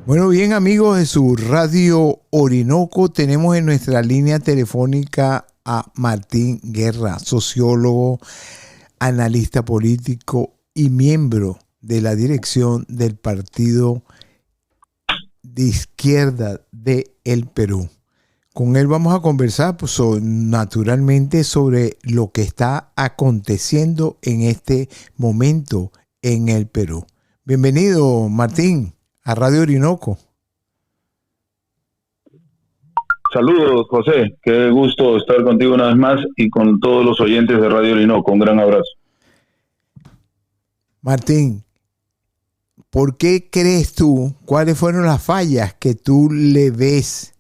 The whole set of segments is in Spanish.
Bueno, bien amigos de su Radio Orinoco, tenemos en nuestra línea telefónica a Martín Guerra, sociólogo, analista político y miembro de la dirección del Partido de Izquierda de el Perú. Con él vamos a conversar naturalmente sobre lo que está aconteciendo en este momento en el Perú. Bienvenido, Martín, a Radio Orinoco. Saludos, José. Qué gusto estar contigo una vez más y con todos los oyentes de Radio Orinoco. Un gran abrazo. Martín, ¿por qué crees tú, cuáles fueron las fallas que tú le ves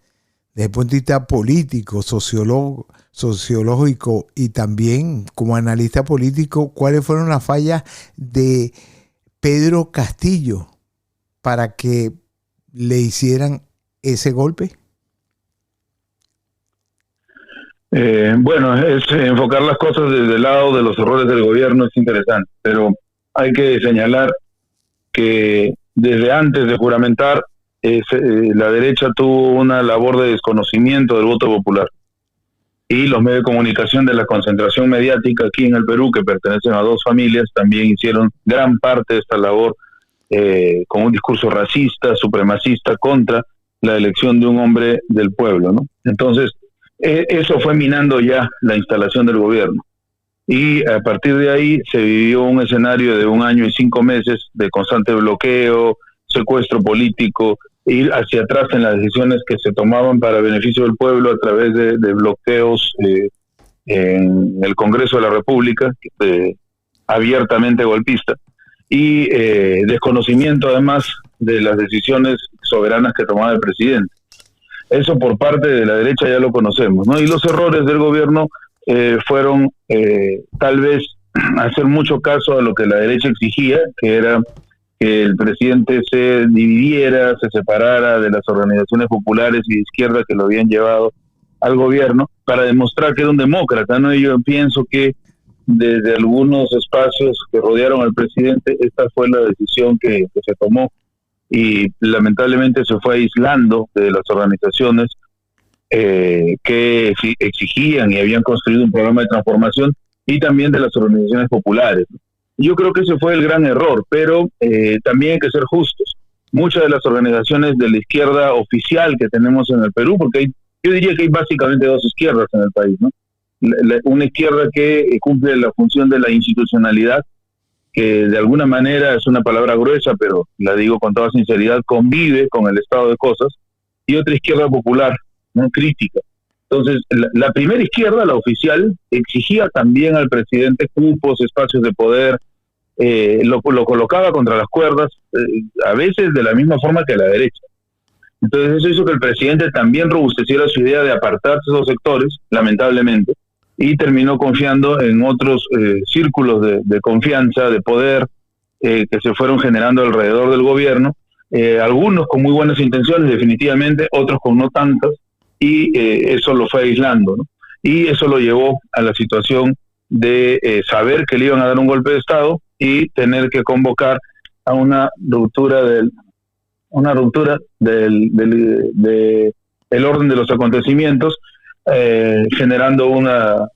desde el punto de vista político, sociológico y también como analista político, cuáles fueron las fallas de Pedro Castillo para que le hicieran ese golpe? Bueno, enfocar las cosas desde el lado de los errores del gobierno es interesante, pero hay que señalar que desde antes de juramentar, la derecha tuvo una labor de desconocimiento del voto popular. Y los medios de comunicación de la concentración mediática aquí en el Perú, que pertenecen a dos familias, también hicieron gran parte de esta labor con un discurso racista, supremacista contra la elección de un hombre del pueblo, ¿no? Entonces, eso fue minando ya la instalación del gobierno. Y a partir de ahí se vivió un escenario de 1 año y 5 meses de constante bloqueo, secuestro político, ir hacia atrás en las decisiones que se tomaban para beneficio del pueblo a través de bloqueos en el Congreso de la República, abiertamente golpista, y desconocimiento además de las decisiones soberanas que tomaba el presidente. Eso por parte de la derecha ya lo conocemos, ¿no? Y los errores del gobierno fueron tal vez hacer mucho caso a lo que la derecha exigía, que era que el presidente se dividiera, se separara de las organizaciones populares y de izquierda que lo habían llevado al gobierno para demostrar que era un demócrata, ¿no? Y yo pienso que desde algunos espacios que rodearon al presidente, esta fue la decisión que se tomó y lamentablemente se fue aislando de las organizaciones que exigían y habían construido un programa de transformación y también de las organizaciones populares. Yo creo que ese fue el gran error, pero también hay que ser justos. Muchas de las organizaciones de la izquierda oficial que tenemos en el Perú, porque yo diría que hay básicamente dos izquierdas en el país, ¿no? Una izquierda que cumple la función de la institucionalidad, que de alguna manera es una palabra gruesa, pero la digo con toda sinceridad, convive con el estado de cosas, y otra izquierda popular, no crítica. Entonces, la primera izquierda, la oficial, exigía también al presidente cupos, espacios de poder, lo colocaba contra las cuerdas, a veces de la misma forma que la derecha. Entonces eso hizo que el presidente también robusteciera su idea de apartarse de esos sectores, lamentablemente, y terminó confiando en otros círculos de confianza, de poder, que se fueron generando alrededor del gobierno, algunos con muy buenas intenciones, definitivamente, otros con no tantas, y eso lo fue aislando, ¿no? Y eso lo llevó a la situación de saber que le iban a dar un golpe de Estado y tener que convocar a una ruptura del orden de los acontecimientos, generando una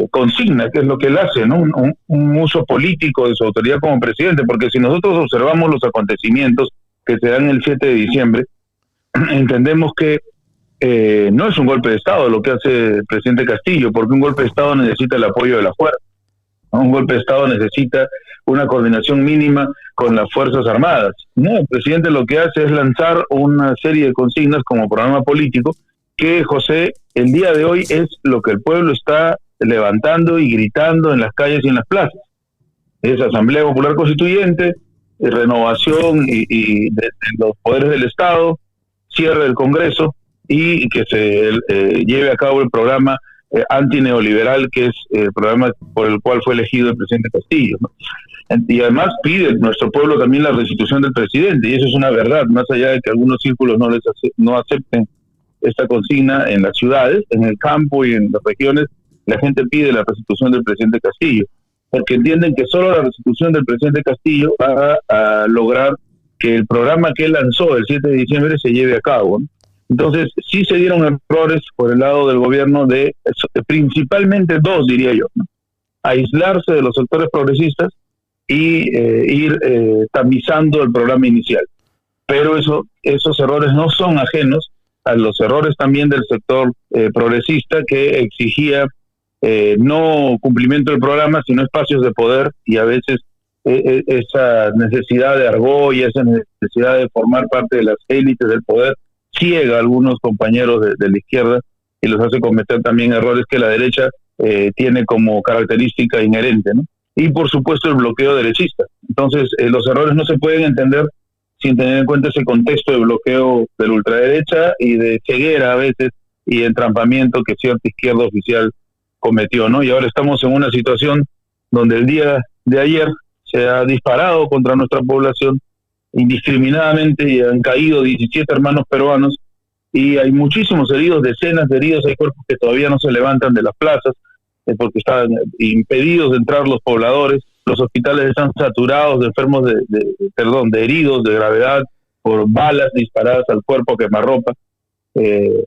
consigna, que es lo que él hace, ¿no? Un uso político de su autoridad como presidente, porque si nosotros observamos los acontecimientos que se dan el 7 de diciembre, entendemos que no es un golpe de Estado lo que hace el presidente Castillo, porque un golpe de Estado necesita el apoyo de la fuerza, ¿no? Un golpe de Estado necesita una coordinación mínima con las Fuerzas Armadas. No, el presidente lo que hace es lanzar una serie de consignas como programa político que, José, el día de hoy es lo que el pueblo está levantando y gritando en las calles y en las plazas. Es Asamblea Popular Constituyente, renovación y de los poderes del Estado, cierre del Congreso y que se lleve a cabo el programa antineoliberal, que es el programa por el cual fue elegido el presidente Castillo, ¿no? Y además pide nuestro pueblo también la restitución del presidente, y eso es una verdad, más allá de que algunos círculos no acepten esta consigna en las ciudades, en el campo y en las regiones, la gente pide la restitución del presidente Castillo, porque entienden que solo la restitución del presidente Castillo va a lograr que el programa que él lanzó el 7 de diciembre se lleve a cabo, ¿no? Entonces, sí se dieron errores por el lado del gobierno principalmente dos, diría yo, ¿no? Aislarse de los sectores progresistas y ir tamizando el programa inicial. Pero esos errores no son ajenos a los errores también del sector progresista, que exigía no cumplimiento del programa, sino espacios de poder, y a veces esa necesidad de argolla, esa necesidad de formar parte de las élites del poder, ciega a algunos compañeros de la izquierda y los hace cometer también errores que la derecha tiene como característica inherente, ¿no? Y por supuesto el bloqueo derechista. Entonces los errores no se pueden entender sin tener en cuenta ese contexto de bloqueo de la ultraderecha y de ceguera a veces y entrampamiento que cierta izquierda oficial cometió, ¿no? Y ahora estamos en una situación donde el día de ayer se ha disparado contra nuestra población indiscriminadamente y han caído 17 hermanos peruanos y hay muchísimos heridos, decenas de heridos, hay cuerpos que todavía no se levantan de las plazas porque están impedidos de entrar los pobladores, los hospitales están saturados de enfermos de heridos de gravedad por balas disparadas al cuerpo a quemarropa,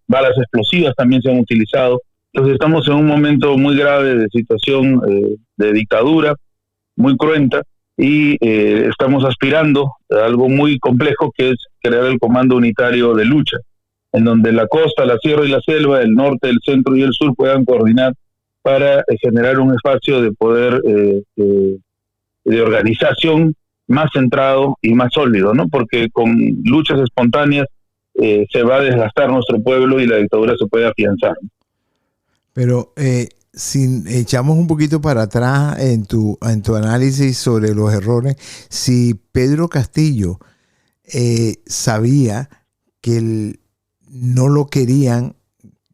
balas explosivas también se han utilizado. Entonces estamos en un momento muy grave de situación de dictadura, muy cruenta, y estamos aspirando a algo muy complejo, que es crear el Comando Unitario de Lucha, en donde la costa, la sierra y la selva, el norte, el centro y el sur puedan coordinar para generar un espacio de poder de organización más centrado y más sólido, ¿no? Porque con luchas espontáneas se va a desgastar nuestro pueblo y la dictadura se puede afianzar. Pero si echamos un poquito para atrás en tu análisis sobre los errores, si Pedro Castillo sabía que no lo querían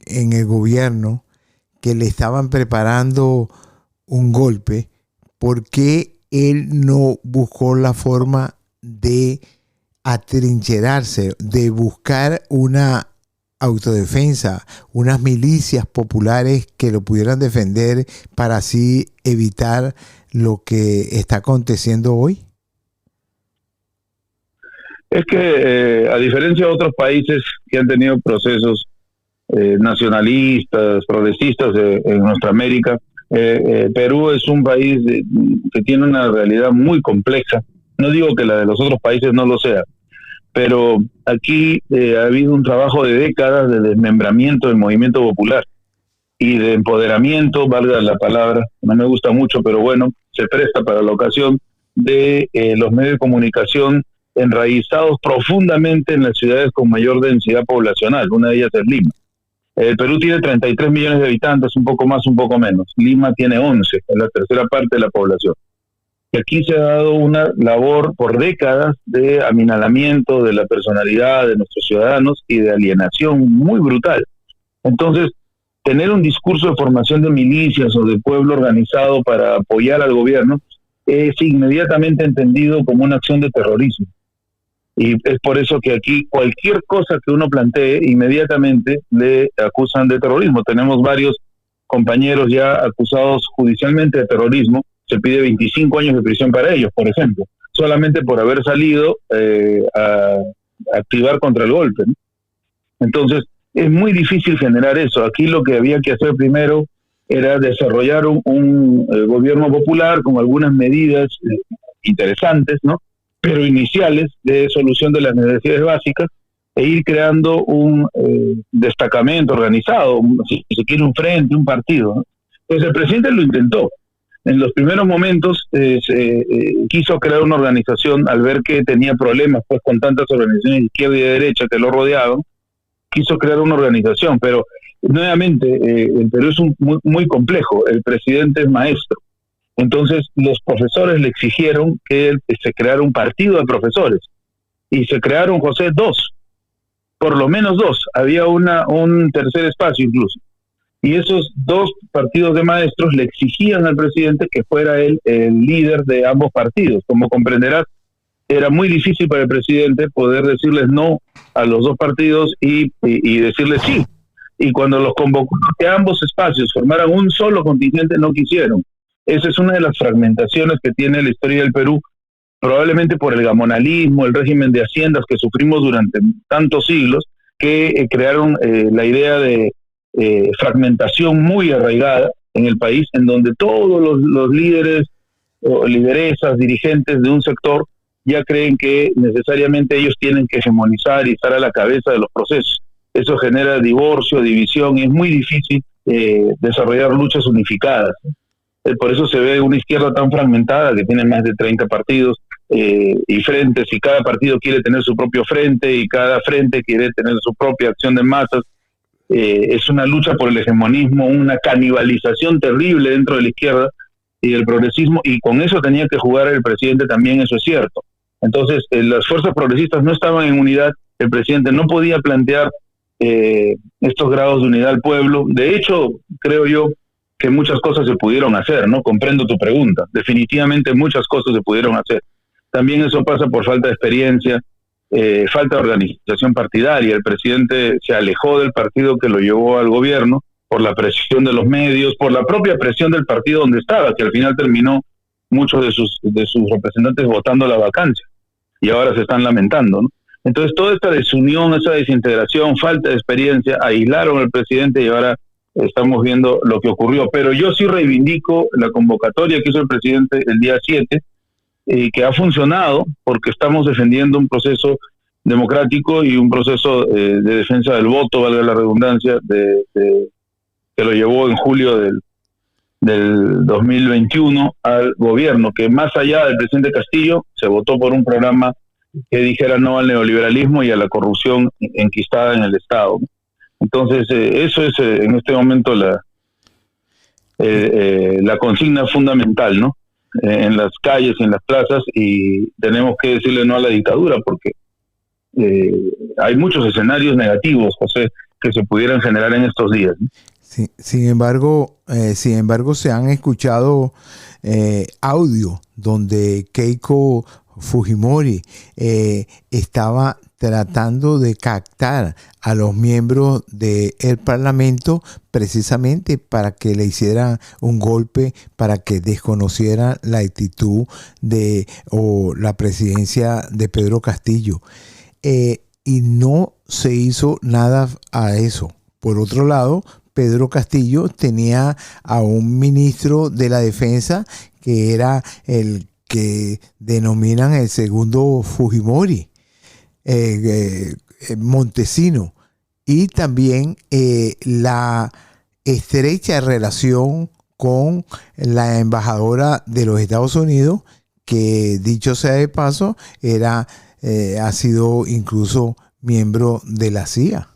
en el gobierno, que le estaban preparando un golpe, ¿por qué él no buscó la forma de atrincherarse, de buscar una autodefensa, unas milicias populares que lo pudieran defender para así evitar lo que está aconteciendo hoy? Es que a diferencia de otros países que han tenido procesos nacionalistas, progresistas en nuestra América, Perú es un país que tiene una realidad muy compleja. No digo que la de los otros países no lo sea, pero aquí ha habido un trabajo de décadas de desmembramiento del movimiento popular y de empoderamiento, valga la palabra, no me gusta mucho, pero bueno, se presta para la ocasión, de los medios de comunicación enraizados profundamente en las ciudades con mayor densidad poblacional. Una de ellas es Lima. El Perú tiene 33 millones de habitantes, un poco más, un poco menos. Lima tiene 11, es la tercera parte de la población. Y aquí se ha dado una labor por décadas de aminalamiento de la personalidad de nuestros ciudadanos y de alienación muy brutal. Entonces, tener un discurso de formación de milicias o de pueblo organizado para apoyar al gobierno es inmediatamente entendido como una acción de terrorismo. Y es por eso que aquí cualquier cosa que uno plantee, inmediatamente le acusan de terrorismo. Tenemos varios compañeros ya acusados judicialmente de terrorismo. Se pide 25 años de prisión para ellos, por ejemplo, solamente por haber salido a activar contra el golpe, ¿no? Entonces, es muy difícil generar eso. Aquí lo que había que hacer primero era desarrollar un gobierno popular con algunas medidas interesantes, ¿no?, pero iniciales, de solución de las necesidades básicas, e ir creando un destacamento organizado, si se quiere un frente, un partido, ¿no? Entonces el presidente lo intentó. En los primeros momentos quiso crear una organización al ver que tenía problemas pues con tantas organizaciones de izquierda y de derecha que lo rodeaban. Quiso crear una organización, pero nuevamente el Perú es muy, muy complejo. El presidente es maestro. Entonces los profesores le exigieron que se creara un partido de profesores, y se crearon, José, dos, por lo menos dos. Había un tercer espacio incluso, y esos dos partidos de maestros le exigían al presidente que fuera él el líder de ambos partidos. Como comprenderás, era muy difícil para el presidente poder decirles no a los dos partidos y decirles sí. Y cuando los convocó a que ambos espacios formaran un solo contingente, no quisieron. Esa es una de las fragmentaciones que tiene la historia del Perú, probablemente por el gamonalismo, el régimen de haciendas que sufrimos durante tantos siglos, que crearon la idea de fragmentación muy arraigada en el país, en donde todos los líderes o lideresas, dirigentes de un sector ya creen que necesariamente ellos tienen que hegemonizar y estar a la cabeza de los procesos. Eso genera divorcio, división, y es muy difícil desarrollar luchas unificadas. Por eso se ve una izquierda tan fragmentada, que tiene más de 30 partidos y frentes, y cada partido quiere tener su propio frente, y cada frente quiere tener su propia acción de masas. Es una lucha por el hegemonismo, una canibalización terrible dentro de la izquierda y del progresismo, y con eso tenía que jugar el presidente también, eso es cierto. Entonces, las fuerzas progresistas no estaban en unidad, el presidente no podía plantear estos grados de unidad al pueblo. De hecho, creo yo que muchas cosas se pudieron hacer, ¿no? Comprendo tu pregunta. Definitivamente muchas cosas se pudieron hacer. También eso pasa por falta de experiencia, falta de organización partidaria. El presidente se alejó del partido que lo llevó al gobierno por la presión de los medios, por la propia presión del partido donde estaba, que al final terminó muchos de sus representantes votando la vacancia, y ahora se están lamentando, ¿no? Entonces, toda esta desunión, esa desintegración, falta de experiencia, aislaron al presidente, y ahora estamos viendo lo que ocurrió. Pero yo sí reivindico la convocatoria que hizo el presidente el día 7, y que ha funcionado, porque estamos defendiendo un proceso democrático y un proceso de defensa del voto, valga la redundancia, que lo llevó en julio del 2021 al gobierno, que más allá del presidente Castillo, se votó por un programa que dijera no al neoliberalismo y a la corrupción enquistada en el Estado. Entonces, eso es en este momento la consigna fundamental, ¿no? En las calles y en las plazas, y tenemos que decirle no a la dictadura, porque hay muchos escenarios negativos, José, que se pudieran generar en estos días, ¿no? Sí, sin embargo, se han escuchado audio donde Keiko Fujimori estaba tratando de captar a los miembros del Parlamento precisamente para que le hicieran un golpe, para que desconocieran la actitud o la presidencia de Pedro Castillo. Y no se hizo nada a eso. Por otro lado, Pedro Castillo tenía a un ministro de la Defensa que era el que denominan el segundo Fujimori, Montesino, y también la estrecha relación con la embajadora de los Estados Unidos, que dicho sea de paso, ha sido incluso miembro de la CIA.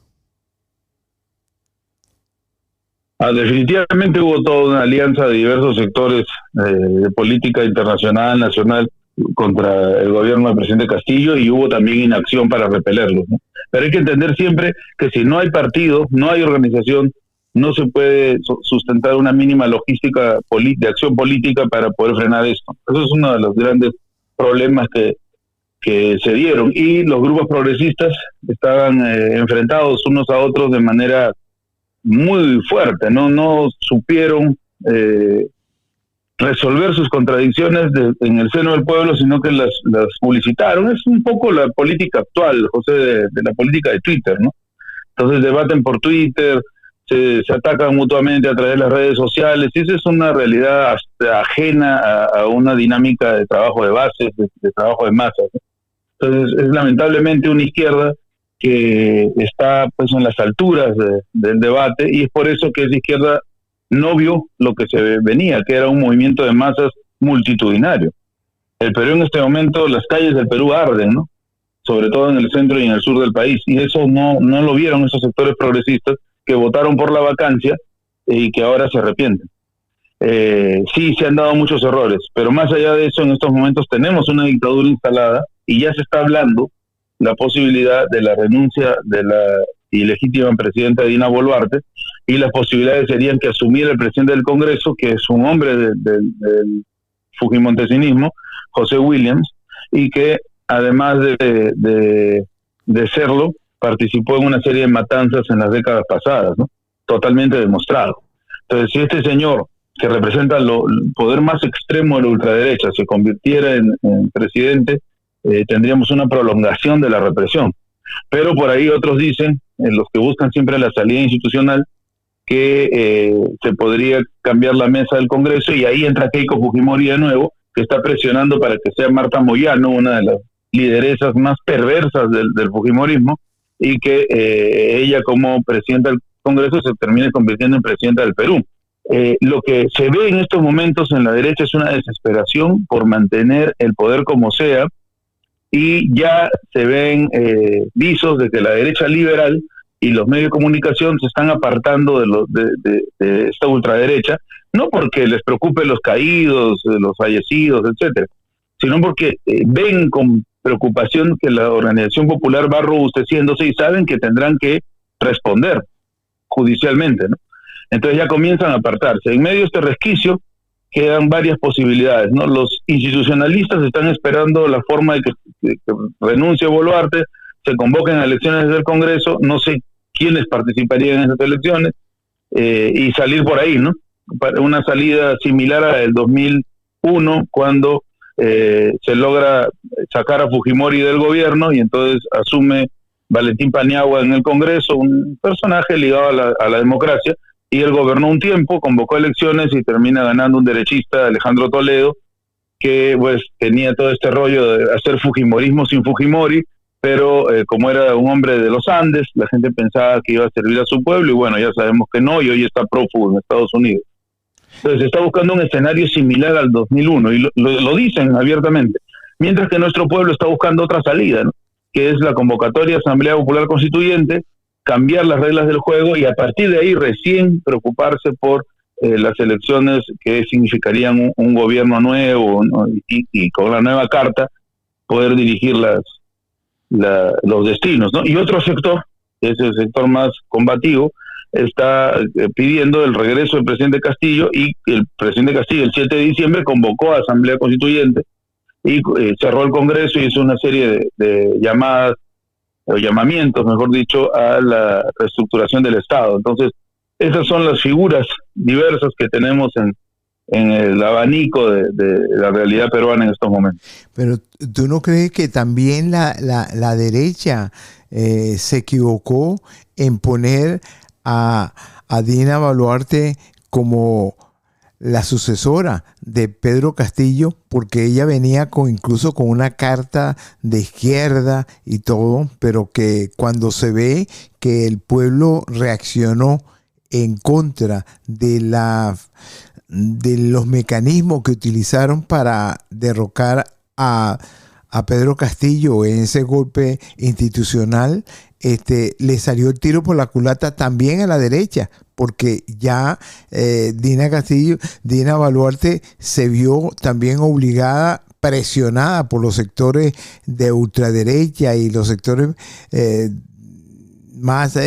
Definitivamente hubo toda una alianza de diversos sectores de política internacional, nacional, contra el gobierno del presidente Castillo, y hubo también inacción para repelerlo, ¿no? Pero hay que entender siempre que si no hay partido, no hay organización, no se puede sustentar una mínima logística de acción política para poder frenar esto. Eso es uno de los grandes problemas que se dieron, y los grupos progresistas estaban enfrentados unos a otros de manera muy fuerte, no supieron resolver sus contradicciones en el seno del pueblo, sino que las publicitaron. Es un poco la política actual, José, de la política de Twitter, ¿no? Entonces debaten por Twitter, se atacan mutuamente a través de las redes sociales, y esa es una realidad ajena a una dinámica de trabajo de bases, de trabajo de masas, ¿no? Entonces es lamentablemente una izquierda que está pues en las alturas del debate, y es por eso que esa izquierda no vio lo que se venía, que era un movimiento de masas multitudinario. El Perú en este momento, las calles del Perú arden, ¿no? Sobre todo en el centro y en el sur del país, y eso no lo vieron esos sectores progresistas que votaron por la vacancia y que ahora se arrepienten. Sí, se han dado muchos errores, pero más allá de eso, en estos momentos tenemos una dictadura instalada, y ya se está hablando la posibilidad de la renuncia de la ilegítima presidenta Dina Boluarte, y las posibilidades serían que asumiera el presidente del Congreso, que es un hombre del fujimontesinismo, José Williams, y que además de serlo, participó en una serie de matanzas en las décadas pasadas, ¿no? Totalmente demostrado. Entonces, si este señor que representa el poder más extremo de la ultraderecha, se convirtiera en presidente, tendríamos una prolongación de la represión. Pero por ahí otros dicen, los que buscan siempre la salida institucional, que se podría cambiar la mesa del Congreso y ahí entra Keiko Fujimori de nuevo, que está presionando para que sea Marta Moyano, una de las lideresas más perversas del Fujimorismo, y que ella como presidenta del Congreso se termine convirtiendo en presidenta del Perú. Lo que se ve en estos momentos en la derecha es una desesperación por mantener el poder como sea, y ya se ven visos de que la derecha liberal y los medios de comunicación se están apartando de esta ultraderecha, no porque les preocupe los caídos, los fallecidos, etcétera, sino porque ven con preocupación que la organización popular va robusteciéndose y saben que tendrán que responder judicialmente, ¿no? Entonces ya comienzan a apartarse. En medio de este resquicio quedan varias posibilidades, ¿no? Los institucionalistas están esperando la forma de que renuncie Boluarte, se convoquen a elecciones del Congreso, no sé quiénes participarían en esas elecciones, y salir por ahí, ¿no? Para una salida similar a la del 2001, cuando se logra sacar a Fujimori del gobierno y entonces asume Valentín Paniagua en el Congreso, un personaje ligado a la democracia, y él gobernó un tiempo, convocó elecciones y termina ganando un derechista, Alejandro Toledo, que pues tenía todo este rollo de hacer fujimorismo sin Fujimori, pero como era un hombre de los Andes, la gente pensaba que iba a servir a su pueblo, y bueno, ya sabemos que no, y hoy está prófugo en Estados Unidos. Entonces se está buscando un escenario similar al 2001, y lo dicen abiertamente, mientras que nuestro pueblo está buscando otra salida, ¿no? Que es la convocatoria de Asamblea Popular Constituyente, cambiar las reglas del juego y a partir de ahí recién preocuparse por las elecciones que significarían un gobierno nuevo, ¿no? y con la nueva carta poder dirigir los destinos, ¿no? Y otro sector, que es el sector más combativo, está pidiendo el regreso del presidente Castillo, y el presidente Castillo el 7 de diciembre convocó a Asamblea Constituyente y cerró el Congreso y hizo una serie de llamadas, o llamamientos, mejor dicho, a la reestructuración del Estado. Entonces, esas son las figuras diversas que tenemos en el abanico de la realidad peruana en estos momentos. Pero ¿tú no crees que también la derecha se equivocó en poner a Dina Boluarte como la sucesora de Pedro Castillo, porque ella venía incluso con una carta de izquierda y todo, pero que cuando se ve que el pueblo reaccionó en contra de los mecanismos que utilizaron para derrocar a Pedro Castillo en ese golpe institucional, le salió el tiro por la culata también a la derecha, porque ya Dina Boluarte se vio también obligada, presionada por los sectores de ultraderecha y los sectores más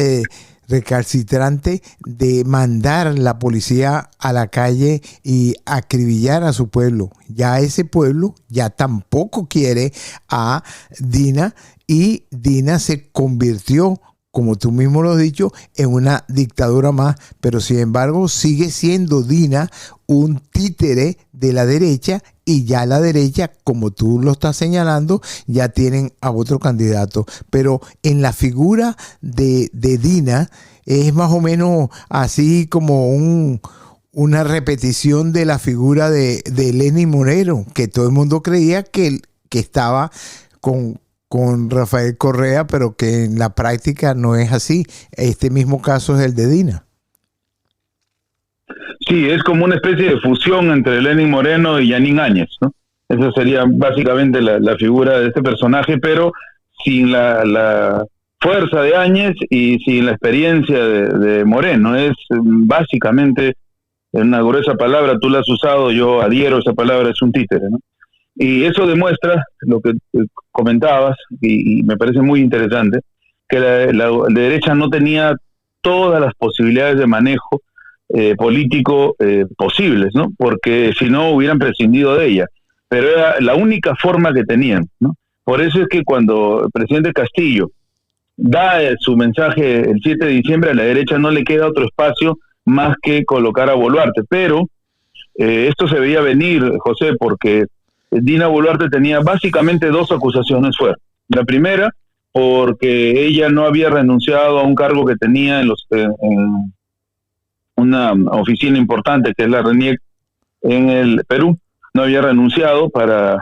recalcitrante, de mandar la policía a la calle y acribillar a su pueblo. Ya ese pueblo ya tampoco quiere a Dina, y Dina se convirtió, como tú mismo lo has dicho, en una dictadura más, pero sin embargo sigue siendo Dina un títere de la derecha, y ya la derecha, como tú lo estás señalando, ya tienen a otro candidato. Pero en la figura de Dina es más o menos así como una repetición de la figura de Lenín Moreno, que todo el mundo creía que estaba con Rafael Correa, pero que en la práctica no es así. Este mismo caso es el de Dina. Sí, es como una especie de fusión entre Lenín Moreno y Yanín Áñez, ¿no? Esa sería básicamente la figura de este personaje, pero sin la fuerza de Áñez y sin la experiencia de Moreno. Es básicamente, en una gruesa palabra, tú la has usado, yo adhiero a esa palabra, es un títere, ¿no? Y eso demuestra lo que comentabas, y me parece muy interesante, que la derecha no tenía todas las posibilidades de manejo político posibles, ¿no? Porque si no hubieran prescindido de ella. Pero era la única forma que tenían, ¿no? Por eso es que cuando el presidente Castillo da su mensaje el 7 de diciembre, a la derecha no le queda otro espacio más que colocar a Boluarte. Pero Esto se veía venir, José, porque Dina Boluarte tenía básicamente dos acusaciones fuertes. La primera, porque ella no había renunciado a un cargo que tenía en una oficina importante que es la RENIEC en el Perú, no había renunciado para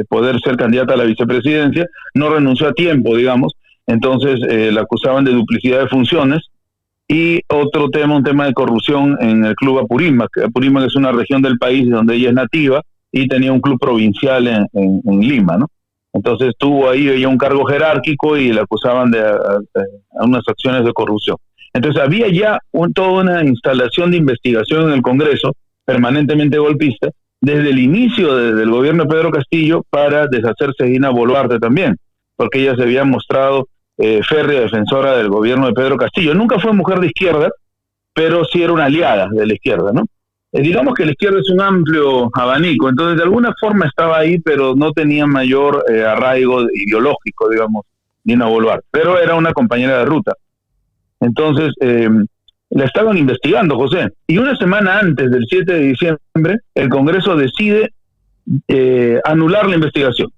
poder ser candidata a la vicepresidencia, no renunció a tiempo, digamos, entonces la acusaban de duplicidad de funciones. Y otro tema, un tema de corrupción en el club Apurímac. Apurímac es una región del país donde ella es nativa y tenía un club provincial en Lima, ¿no? Entonces tuvo ahí ella un cargo jerárquico y la acusaban de a unas acciones de corrupción. Entonces había ya toda una instalación de investigación en el Congreso, permanentemente golpista, desde el inicio del gobierno de Pedro Castillo para deshacerse de Dina Boluarte también, porque ella se había mostrado férrea defensora del gobierno de Pedro Castillo. Nunca fue mujer de izquierda, pero sí era una aliada de la izquierda, ¿no? Digamos que la izquierda es un amplio abanico, entonces de alguna forma estaba ahí, pero no tenía mayor arraigo ideológico, digamos, Dina Boluarte, pero era una compañera de ruta. Entonces, la estaban investigando, José, y una semana antes del 7 de diciembre, el Congreso decide anular la investigación.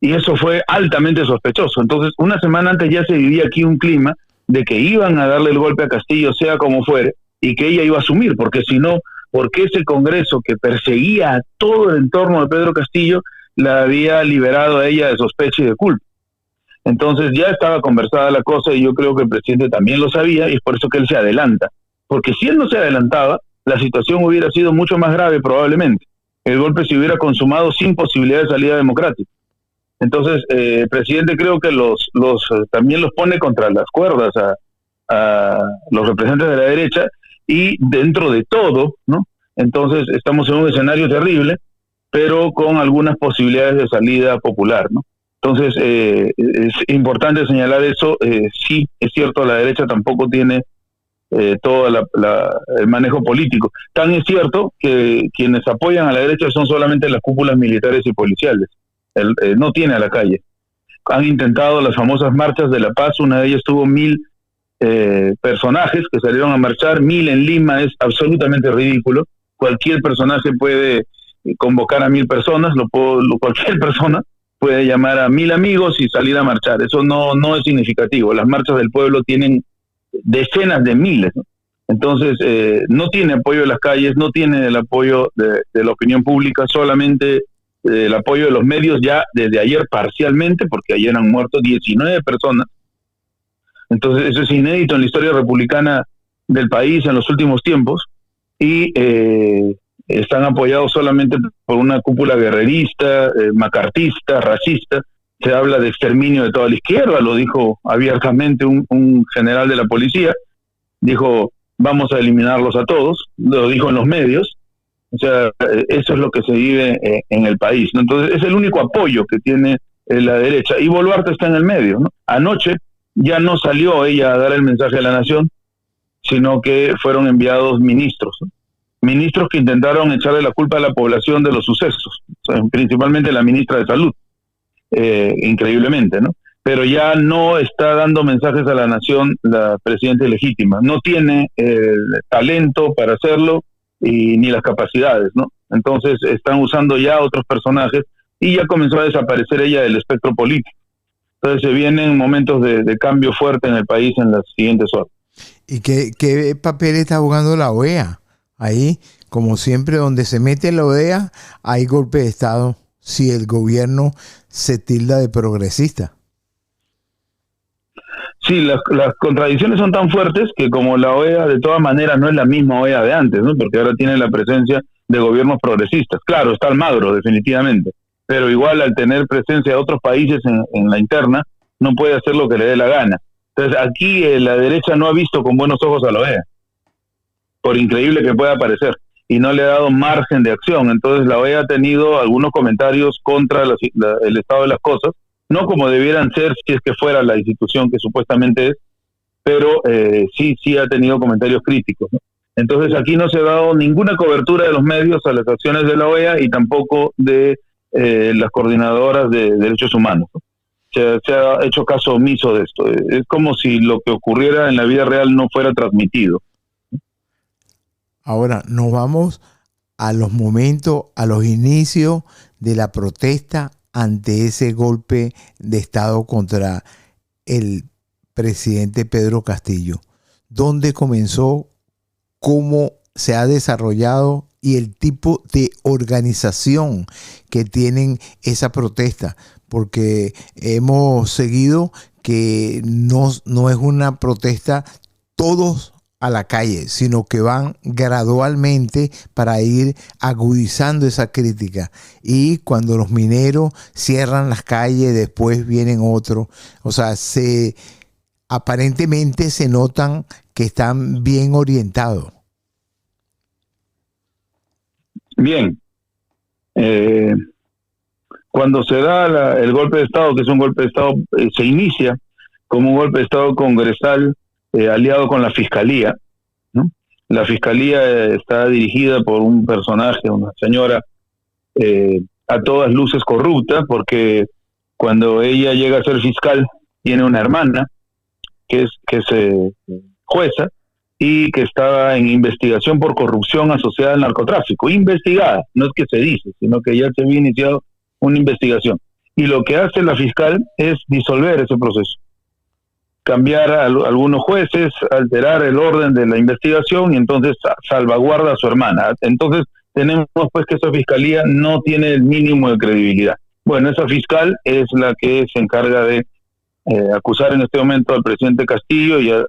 Y eso fue altamente sospechoso. Entonces, una semana antes ya se vivía aquí un clima de que iban a darle el golpe a Castillo, sea como fuere, y que ella iba a asumir, porque si no, porque ese Congreso que perseguía a todo el entorno de Pedro Castillo la había liberado a ella de sospecha y de culpa. Entonces ya estaba conversada la cosa y yo creo que el presidente también lo sabía y es por eso que él se adelanta. Porque si él no se adelantaba, la situación hubiera sido mucho más grave probablemente. El golpe se hubiera consumado sin posibilidad de salida democrática. Entonces, el presidente creo que también los pone contra las cuerdas a los representantes de la derecha y dentro de todo, ¿no? Entonces, estamos en un escenario terrible, pero con algunas posibilidades de salida popular, ¿no? Entonces, es importante señalar eso. Sí, es cierto, la derecha tampoco tiene todo el manejo político. Tan es cierto que quienes apoyan a la derecha son solamente las cúpulas militares y policiales. No tiene a la calle. Han intentado las famosas marchas de la paz, una de ellas tuvo 1000 personajes que salieron a marchar, 1000 en Lima es absolutamente ridículo. Cualquier personaje puede convocar a 1000 personas, cualquier persona puede llamar a 1000 amigos y salir a marchar. Eso no es significativo. Las marchas del pueblo tienen decenas de miles, ¿no? Entonces, no tiene apoyo de las calles, no tiene el apoyo de la opinión pública, solamente el apoyo de los medios ya desde ayer parcialmente, porque ayer han muerto 19 personas. Entonces, eso es inédito en la historia republicana del país en los últimos tiempos, y están apoyados solamente por una cúpula guerrerista, macartista, racista. Se habla de exterminio de toda la izquierda, lo dijo abiertamente un general de la policía, dijo, vamos a eliminarlos a todos, lo dijo en los medios. O sea, eso es lo que se vive en el país, ¿no? Entonces, es el único apoyo que tiene la derecha, y Boluarte está en el medio, ¿no? Anoche ya no salió ella a dar el mensaje a la nación, sino que fueron enviados ministros, ¿no? Ministros que intentaron echarle la culpa a la población de los sucesos, o sea, principalmente la ministra de Salud, increíblemente, ¿no? Pero ya no está dando mensajes a la nación la presidenta legítima, no tiene el talento para hacerlo y ni las capacidades, ¿no? Entonces están usando ya otros personajes y ya comenzó a desaparecer ella del espectro político. Entonces se vienen momentos de cambio fuerte en el país en las siguientes horas. ¿Y qué papel está jugando la OEA? Ahí, como siempre, donde se mete la OEA, hay golpe de Estado si el gobierno se tilda de progresista. Sí, las contradicciones son tan fuertes que como la OEA de todas maneras no es la misma OEA de antes, ¿no? Porque ahora tiene la presencia de gobiernos progresistas. Claro, está Almagro, definitivamente, pero igual al tener presencia de otros países en la interna, no puede hacer lo que le dé la gana. Entonces aquí la derecha no ha visto con buenos ojos a la OEA, por increíble que pueda parecer, y no le ha dado margen de acción. Entonces la OEA ha tenido algunos comentarios contra el estado de las cosas, no como debieran ser si es que fuera la institución que supuestamente es, pero sí ha tenido comentarios críticos, ¿no? Entonces aquí no se ha dado ninguna cobertura de los medios a las acciones de la OEA y tampoco de las coordinadoras de derechos humanos, ¿no? Se ha hecho caso omiso de esto. Es como si lo que ocurriera en la vida real no fuera transmitido. Ahora nos vamos a los momentos, a los inicios de la protesta ante ese golpe de Estado contra el presidente Pedro Castillo. ¿Dónde comenzó? ¿Cómo se ha desarrollado? Y el tipo de organización que tienen esa protesta, porque hemos seguido que no es una protesta todos a la calle, sino que van gradualmente para ir agudizando esa crítica. Y cuando los mineros cierran las calles, después vienen otros. O sea, aparentemente se notan que están bien orientados. Bien. Cuando se da el golpe de Estado, que es un golpe de Estado, se inicia como un golpe de Estado congresal aliado con la Fiscalía, ¿no? La Fiscalía está dirigida por un personaje, una señora a todas luces corrupta, porque cuando ella llega a ser fiscal, tiene una hermana que es jueza y que estaba en investigación por corrupción asociada al narcotráfico. Investigada, no es que se dice, sino que ya se había iniciado una investigación. Y lo que hace la fiscal es disolver ese proceso, cambiar a algunos jueces, alterar el orden de la investigación y entonces salvaguarda a su hermana. Entonces tenemos pues que esa fiscalía no tiene el mínimo de credibilidad. Bueno, esa fiscal es la que se encarga de acusar en este momento al presidente Castillo y a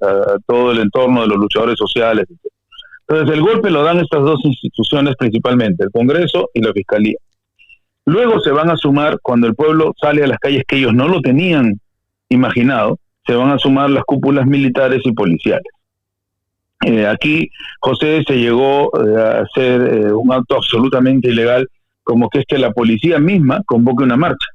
todo el entorno de los luchadores sociales. Entonces el golpe lo dan estas dos instituciones principalmente, el Congreso y la Fiscalía. Luego se van a sumar, cuando el pueblo sale a las calles, que ellos no lo tenían imaginado, se van a sumar las cúpulas militares y policiales. Aquí, José, se llegó a hacer un acto absolutamente ilegal, como que la policía misma convoque una marcha.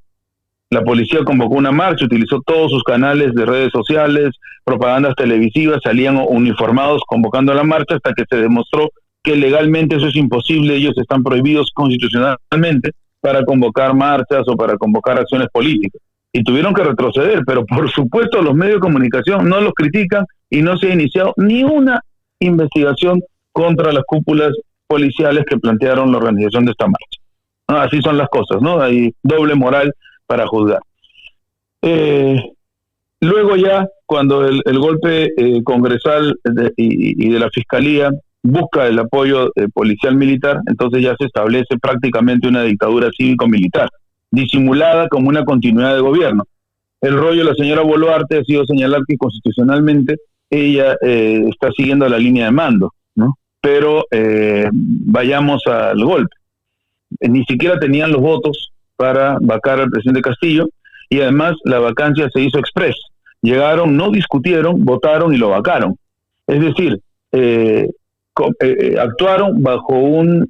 La policía convocó una marcha, utilizó todos sus canales de redes sociales, propagandas televisivas, salían uniformados convocando a la marcha hasta que se demostró que legalmente eso es imposible, ellos están prohibidos constitucionalmente para convocar marchas o para convocar acciones políticas. Y tuvieron que retroceder, pero por supuesto los medios de comunicación no los critican y no se ha iniciado ni una investigación contra las cúpulas policiales que plantearon la organización de esta marcha. ¿No? Así son las cosas, ¿no? Hay doble moral para juzgar. Luego ya, cuando el golpe congresal y de la Fiscalía busca el apoyo policial militar, entonces ya se establece prácticamente una dictadura cívico-militar, disimulada como una continuidad de gobierno. El rollo de la señora Boluarte ha sido señalar que constitucionalmente ella está siguiendo la línea de mando, ¿no? Pero vayamos al golpe. Ni siquiera tenían los votos para vacar al presidente Castillo, y además la vacancia se hizo express. Llegaron, no discutieron, votaron y lo vacaron. Es decir, actuaron bajo un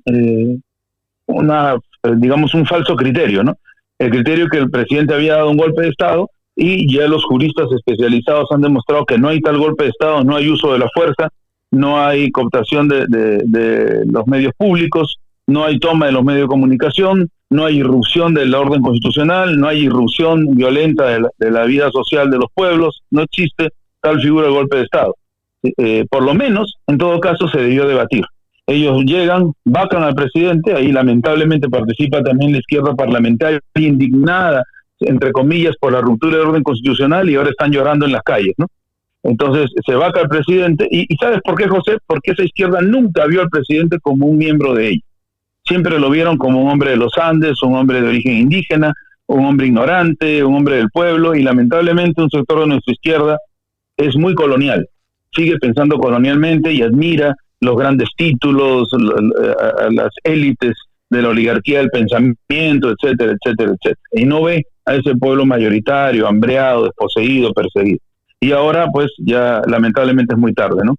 falso criterio, ¿no? El criterio que el presidente había dado un golpe de Estado, y ya los juristas especializados han demostrado que no hay tal golpe de Estado, no hay uso de la fuerza, no hay cooptación de los medios públicos, no hay toma de los medios de comunicación, no hay irrupción del orden constitucional, no hay irrupción violenta de la vida social de los pueblos, no existe tal figura de golpe de Estado. Por lo menos, en todo caso, se debió debatir. Ellos llegan, vacan al presidente, ahí lamentablemente participa también la izquierda parlamentaria, indignada, entre comillas, por la ruptura del orden constitucional, y ahora están llorando en las calles, ¿no? Entonces se vaca al presidente, y ¿sabes por qué, José? Porque esa izquierda nunca vio al presidente como un miembro de ella. Siempre lo vieron como un hombre de los Andes, un hombre de origen indígena, un hombre ignorante, un hombre del pueblo, y lamentablemente un sector de nuestra izquierda es muy colonial, sigue pensando colonialmente y admira los grandes títulos, a las élites de la oligarquía del pensamiento, etcétera, etcétera, etcétera. Y no ve a ese pueblo mayoritario, hambreado, desposeído, perseguido. Y ahora, pues, ya lamentablemente es muy tarde, ¿no?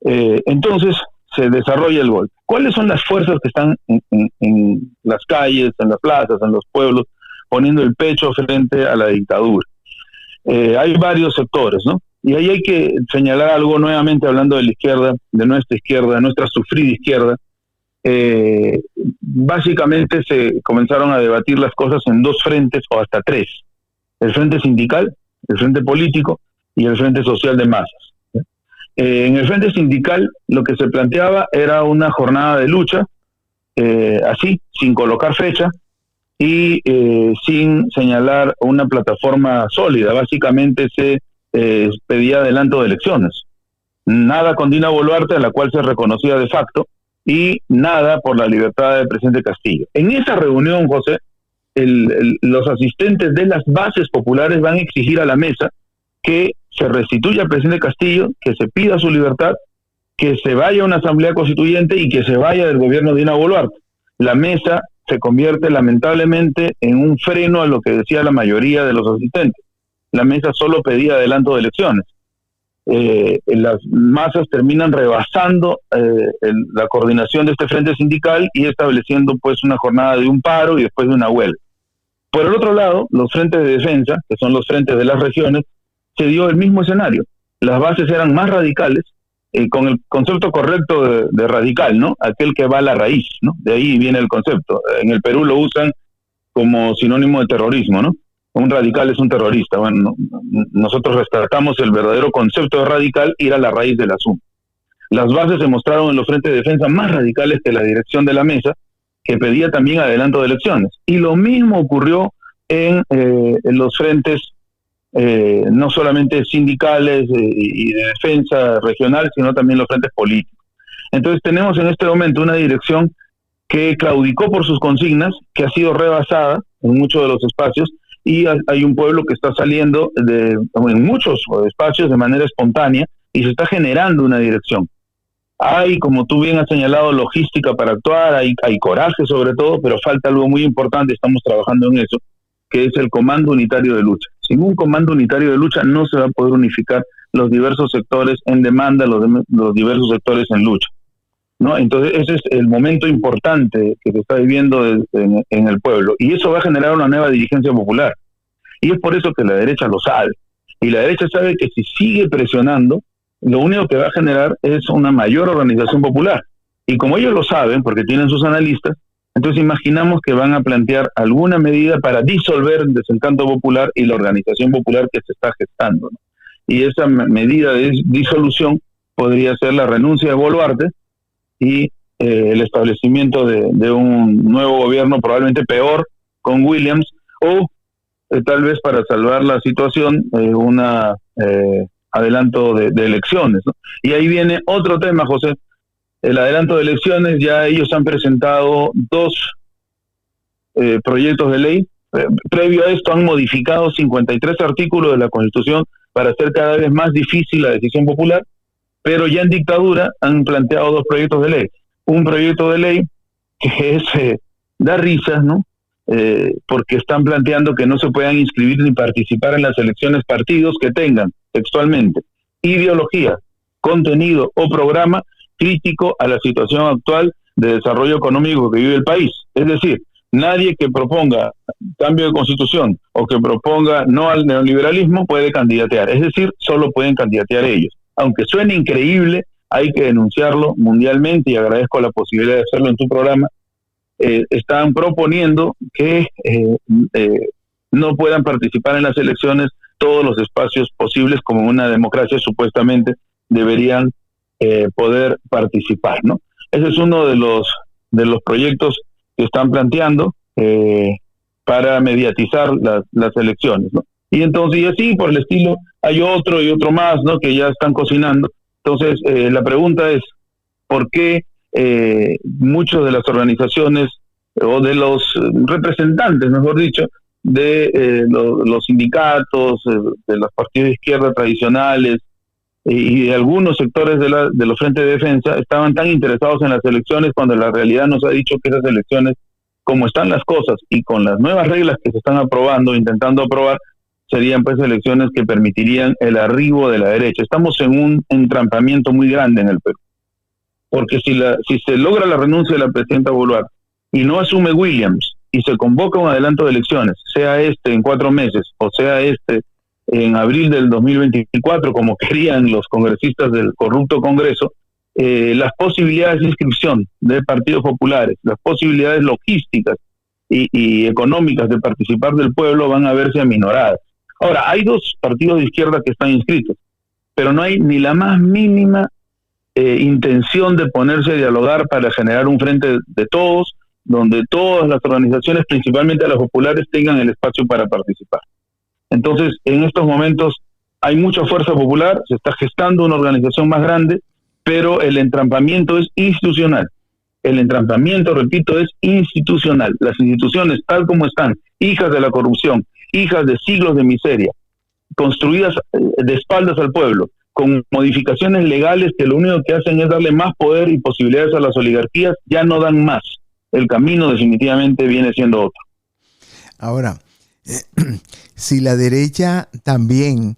Entonces se desarrolla el golpe. ¿Cuáles son las fuerzas que están en las calles, en las plazas, en los pueblos, poniendo el pecho frente a la dictadura? Hay varios sectores, ¿no? Y ahí hay que señalar algo nuevamente, hablando de la izquierda, de nuestra sufrida izquierda. Básicamente se comenzaron a debatir las cosas en dos frentes, o hasta tres: el frente sindical, el frente político y el frente social de masas. En el frente sindical lo que se planteaba era una jornada de lucha, así, sin colocar fecha y sin señalar una plataforma sólida. Básicamente se pedía adelanto de elecciones. Nada con Dina Boluarte, a la cual se reconocía de facto, y nada por la libertad del presidente Castillo. En esa reunión, José, los asistentes de las bases populares van a exigir a la mesa que se restituya al presidente Castillo, que se pida su libertad, que se vaya a una asamblea constituyente y que se vaya del gobierno de Dina Boluarte. La mesa se convierte lamentablemente en un freno a lo que decía la mayoría de los asistentes. La mesa solo pedía adelanto de elecciones. Las masas terminan rebasando la coordinación de este frente sindical y estableciendo pues una jornada de un paro y después de una huelga. Por el otro lado, los frentes de defensa, que son los frentes de las regiones, se dio el mismo escenario. Las bases eran más radicales, con el concepto correcto de radical, ¿no? Aquel que va a la raíz, ¿no? De ahí viene el concepto. En el Perú lo usan como sinónimo de terrorismo, ¿no? Un radical es un terrorista. Bueno, nosotros rescatamos el verdadero concepto de radical, ir a la raíz del asunto. Las bases se mostraron en los frentes de defensa más radicales que la dirección de la mesa, que pedía también adelanto de elecciones. Y lo mismo ocurrió en los frentes no solamente sindicales y de defensa regional, sino también los frentes políticos. Entonces tenemos en este momento una dirección que claudicó por sus consignas, que ha sido rebasada en muchos de los espacios, y hay un pueblo que está saliendo en muchos espacios de manera espontánea y se está generando una dirección. Hay, como tú bien has señalado, logística para actuar, hay coraje sobre todo, pero falta algo muy importante, estamos trabajando en eso, que es el Comando Unitario de Lucha. Sin un Comando Unitario de Lucha no se va a poder unificar los diversos sectores en demanda, los diversos sectores en lucha, ¿no? Entonces ese es el momento importante que se está viviendo en el pueblo, y eso va a generar una nueva dirigencia popular, y es por eso que la derecha lo sabe, y la derecha sabe que si sigue presionando, lo único que va a generar es una mayor organización popular, y como ellos lo saben, porque tienen sus analistas, entonces imaginamos que van a plantear alguna medida para disolver el desencanto popular y la organización popular que se está gestando, ¿no? Y esa medida de disolución podría ser la renuncia de Boluarte y el establecimiento de un nuevo gobierno, probablemente peor, con Williams, o tal vez para salvar la situación, adelanto de elecciones, ¿no? Y ahí viene otro tema, José. El adelanto de elecciones, ya ellos han presentado 2 proyectos de ley. Previo a esto han modificado 53 artículos de la Constitución para hacer cada vez más difícil la decisión popular, pero ya en dictadura han planteado 2 proyectos de ley. Un proyecto de ley que da risas, ¿no? Porque están planteando que no se puedan inscribir ni participar en las elecciones partidos que tengan, textualmente, ideología, contenido o programa crítico a la situación actual de desarrollo económico que vive el país. Es decir, nadie que proponga cambio de constitución o que proponga no al neoliberalismo puede candidatear. Es decir, solo pueden candidatear ellos. Aunque suene increíble, hay que denunciarlo mundialmente, y agradezco la posibilidad de hacerlo en tu programa. Están proponiendo que no puedan participar en las elecciones todos los espacios posibles, como en una democracia supuestamente deberían poder participar, ¿no? Ese es uno de los proyectos que están planteando para mediatizar las elecciones, ¿no? Y entonces, y así por el estilo, hay otro y otro más, ¿no? Que ya están cocinando. Entonces, la pregunta es, ¿por qué muchas de las organizaciones o de los representantes, mejor dicho, de los sindicatos, de los partidos de izquierda tradicionales y de algunos sectores de los frentes de defensa estaban tan interesados en las elecciones, cuando la realidad nos ha dicho que esas elecciones, como están las cosas y con las nuevas reglas que se están aprobando, intentando aprobar, serían pues elecciones que permitirían el arribo de la derecha? Estamos en un entrampamiento muy grande en el Perú, porque si se logra la renuncia de la presidenta Boluarte y no asume Williams y se convoca un adelanto de elecciones, sea en 4 meses o sea en abril del 2024, como querían los congresistas del corrupto Congreso, las posibilidades de inscripción de partidos populares, las posibilidades logísticas y económicas de participar del pueblo van a verse aminoradas. Ahora, hay 2 partidos de izquierda que están inscritos, pero no hay ni la más mínima intención de ponerse a dialogar para generar un frente de todos, donde todas las organizaciones, principalmente las populares, tengan el espacio para participar. Entonces, en estos momentos hay mucha fuerza popular, se está gestando una organización más grande, pero el entrampamiento es institucional. El entrampamiento, repito, es institucional. Las instituciones, tal como están, hijas de la corrupción, hijas de siglos de miseria, construidas de espaldas al pueblo, con modificaciones legales que lo único que hacen es darle más poder y posibilidades a las oligarquías, ya no dan más. El camino definitivamente viene siendo otro. Ahora, si la derecha también,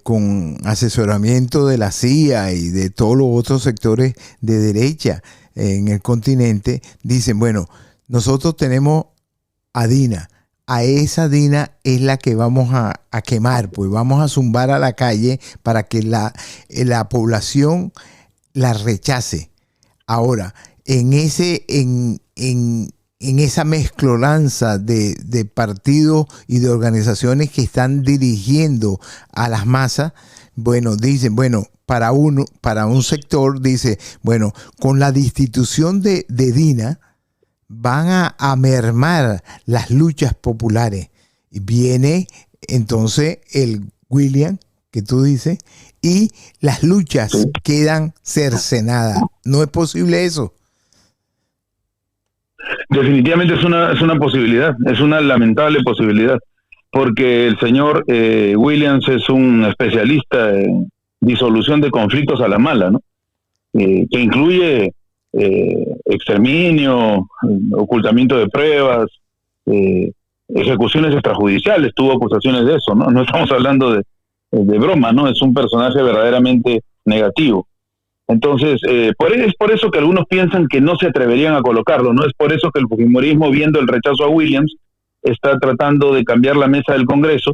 con asesoramiento de la CIA y de todos los otros sectores de derecha en el continente, dicen, bueno, nosotros tenemos a Dina, a esa Dina es la que vamos a quemar, pues vamos a zumbar a la calle para que la población la rechace. Ahora, en esa mezcolanza de partidos y de organizaciones que están dirigiendo a las masas, bueno, dicen, bueno, para un sector dice, bueno, con la destitución de Dina van a mermar las luchas populares. Y viene entonces el William, que tú dices, y las luchas quedan cercenadas. ¿No es posible eso? Definitivamente es una posibilidad, es una lamentable posibilidad, porque el señor Williams es un especialista en disolución de conflictos a la mala, ¿no? Que incluye exterminio, ocultamiento de pruebas, ejecuciones extrajudiciales. Tuvo acusaciones de eso, ¿no? No estamos hablando de broma, ¿no? Es un personaje verdaderamente negativo. Entonces, es por eso que algunos piensan que no se atreverían a colocarlo, ¿no? Es por eso que el fujimorismo, viendo el rechazo a Williams, está tratando de cambiar la mesa del Congreso,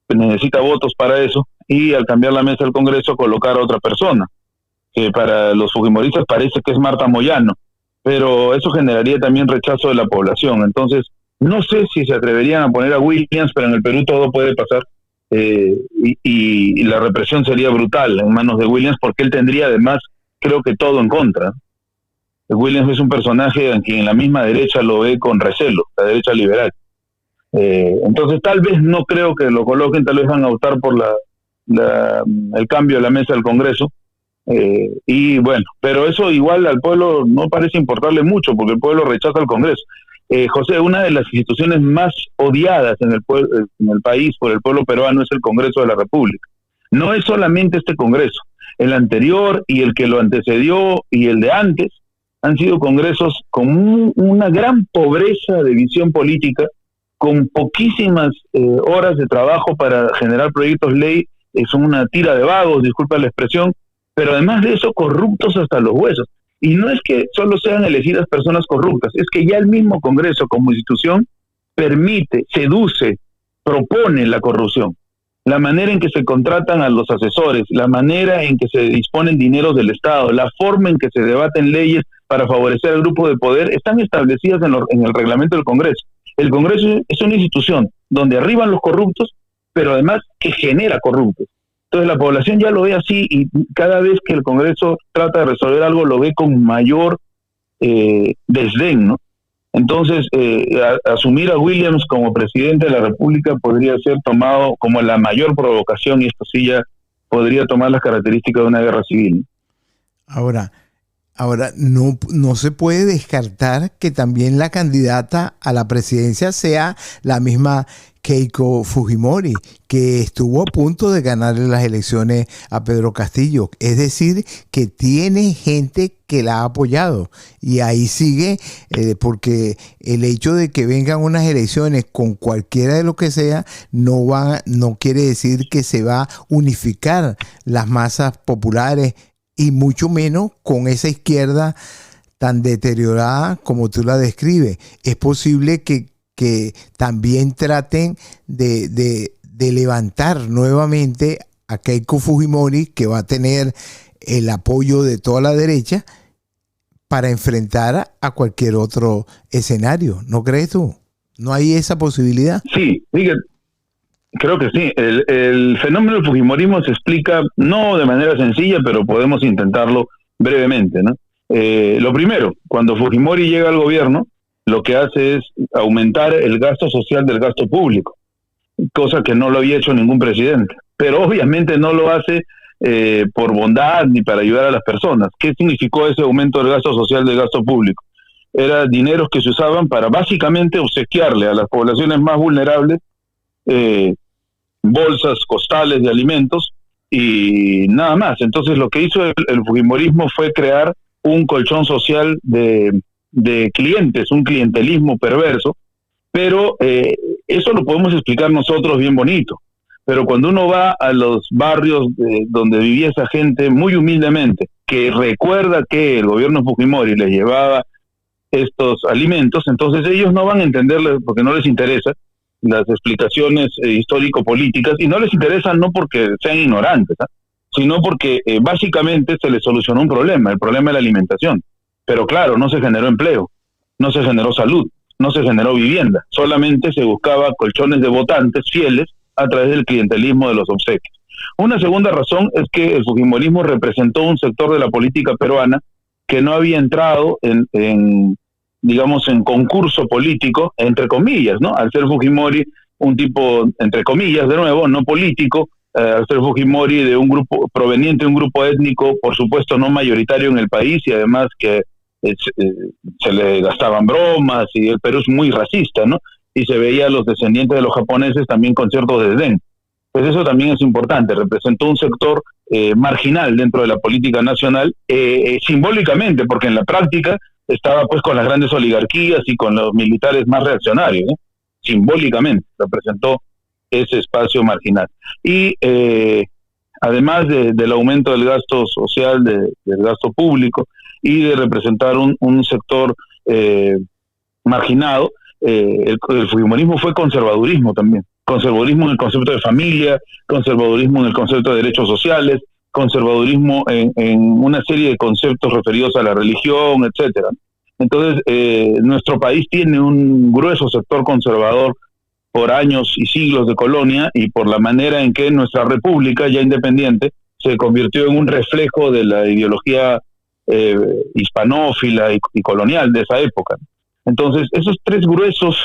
que necesita votos para eso, y al cambiar la mesa del Congreso colocar a otra persona, que para los fujimoristas parece que es Marta Moyano, pero eso generaría también rechazo de la población. Entonces, no sé si se atreverían a poner a Williams, pero en el Perú todo puede pasar, y la represión sería brutal en manos de Williams, porque él tendría además, creo que todo en contra. Williams es un personaje en quien la misma derecha lo ve con recelo, la derecha liberal. Entonces tal vez no creo que lo coloquen, tal vez van a optar por el cambio de la mesa del Congreso, y bueno, pero eso igual al pueblo no parece importarle mucho, porque el pueblo rechaza al Congreso. José, una de las instituciones más odiadas en el país por el pueblo peruano es el Congreso de la República. No es solamente este Congreso, el anterior y el que lo antecedió y el de antes han sido congresos con una gran pobreza de visión política, con poquísimas horas de trabajo para generar proyectos ley. Son una tira de vagos, disculpa la expresión, pero además de eso corruptos hasta los huesos. Y no es que solo sean elegidas personas corruptas, es que ya el mismo Congreso como institución permite, seduce, propone la corrupción. La manera en que se contratan a los asesores, la manera en que se disponen dineros del Estado, la forma en que se debaten leyes para favorecer al grupo de poder, están establecidas en el reglamento del Congreso. El Congreso es una institución donde arriban los corruptos, pero además que genera corruptos. Entonces la población ya lo ve así, y cada vez que el Congreso trata de resolver algo lo ve con mayor desdén, ¿no? Entonces, asumir a Williams como presidente de la República podría ser tomado como la mayor provocación, y esto sí ya podría tomar las características de una guerra civil. Ahora no se puede descartar que también la candidata a la presidencia sea la misma Keiko Fujimori, que estuvo a punto de ganarle las elecciones a Pedro Castillo. Es decir, que tiene gente que la ha apoyado. Y ahí sigue, porque el hecho de que vengan unas elecciones con cualquiera de lo que sea, no quiere decir que se va a unificar las masas populares, y mucho menos con esa izquierda tan deteriorada como tú la describes. Es posible que también traten de levantar nuevamente a Keiko Fujimori, que va a tener el apoyo de toda la derecha, para enfrentar a cualquier otro escenario. ¿No crees tú? ¿No hay esa posibilidad? Sí, Creo que sí. El fenómeno del fujimorismo se explica no de manera sencilla, pero podemos intentarlo brevemente, ¿no? Lo primero, cuando Fujimori llega al gobierno, lo que hace es aumentar el gasto social del gasto público, cosa que no lo había hecho ningún presidente. Pero obviamente no lo hace por bondad ni para ayudar a las personas. ¿Qué significó ese aumento del gasto social del gasto público? Eran dineros que se usaban para básicamente obsequiarle a las poblaciones más vulnerables bolsas costales de alimentos y nada más. Entonces lo que hizo el fujimorismo fue crear un colchón social de clientes, un clientelismo perverso, pero eso lo podemos explicar nosotros bien bonito. Pero cuando uno va a los barrios donde vivía esa gente muy humildemente, que recuerda que el gobierno Fujimori les llevaba estos alimentos, entonces ellos no van a entenderle porque no les interesa las explicaciones histórico-políticas, y no les interesa no porque sean ignorantes, ¿eh? Sino porque básicamente se les solucionó un problema, el problema de la alimentación. Pero claro, no se generó empleo, no se generó salud, no se generó vivienda, solamente se buscaba colchones de votantes fieles a través del clientelismo de los obsequios. Una segunda razón es que el fujimorismo representó un sector de la política peruana que no había entrado digamos, en concurso político, entre comillas, ¿no? Al ser Fujimori un tipo, entre comillas, de nuevo, no político, al ser Fujimori de un grupo, proveniente de un grupo étnico, por supuesto, no mayoritario en el país, y además que se le gastaban bromas, y el Perú es muy racista, ¿no? Y se veía a los descendientes de los japoneses también con cierto desdén. Pues eso también es importante, representó un sector marginal dentro de la política nacional, simbólicamente, porque en la práctica estaba pues con las grandes oligarquías y con los militares más reaccionarios, ¿no? Simbólicamente representó ese espacio marginal. Y además del aumento del gasto social, del gasto público, y de representar un sector marginado, el fujimorismo fue conservadurismo también. Conservadurismo en el concepto de familia, conservadurismo en el concepto de derechos sociales, conservadurismo en una serie de conceptos referidos a la religión, etcétera. Entonces, nuestro país tiene un grueso sector conservador por años y siglos de colonia, y por la manera en que nuestra república, ya independiente, se convirtió en un reflejo de la ideología hispanófila y colonial de esa época. Entonces, esos tres gruesos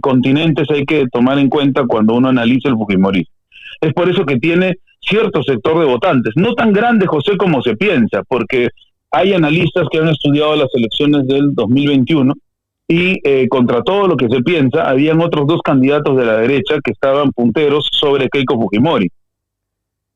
continentes hay que tomar en cuenta cuando uno analiza el fujimorismo. Es por eso que tiene cierto sector de votantes, no tan grande, José, como se piensa, porque hay analistas que han estudiado las elecciones del 2021 y contra todo lo que se piensa, habían otros dos candidatos de la derecha que estaban punteros sobre Keiko Fujimori.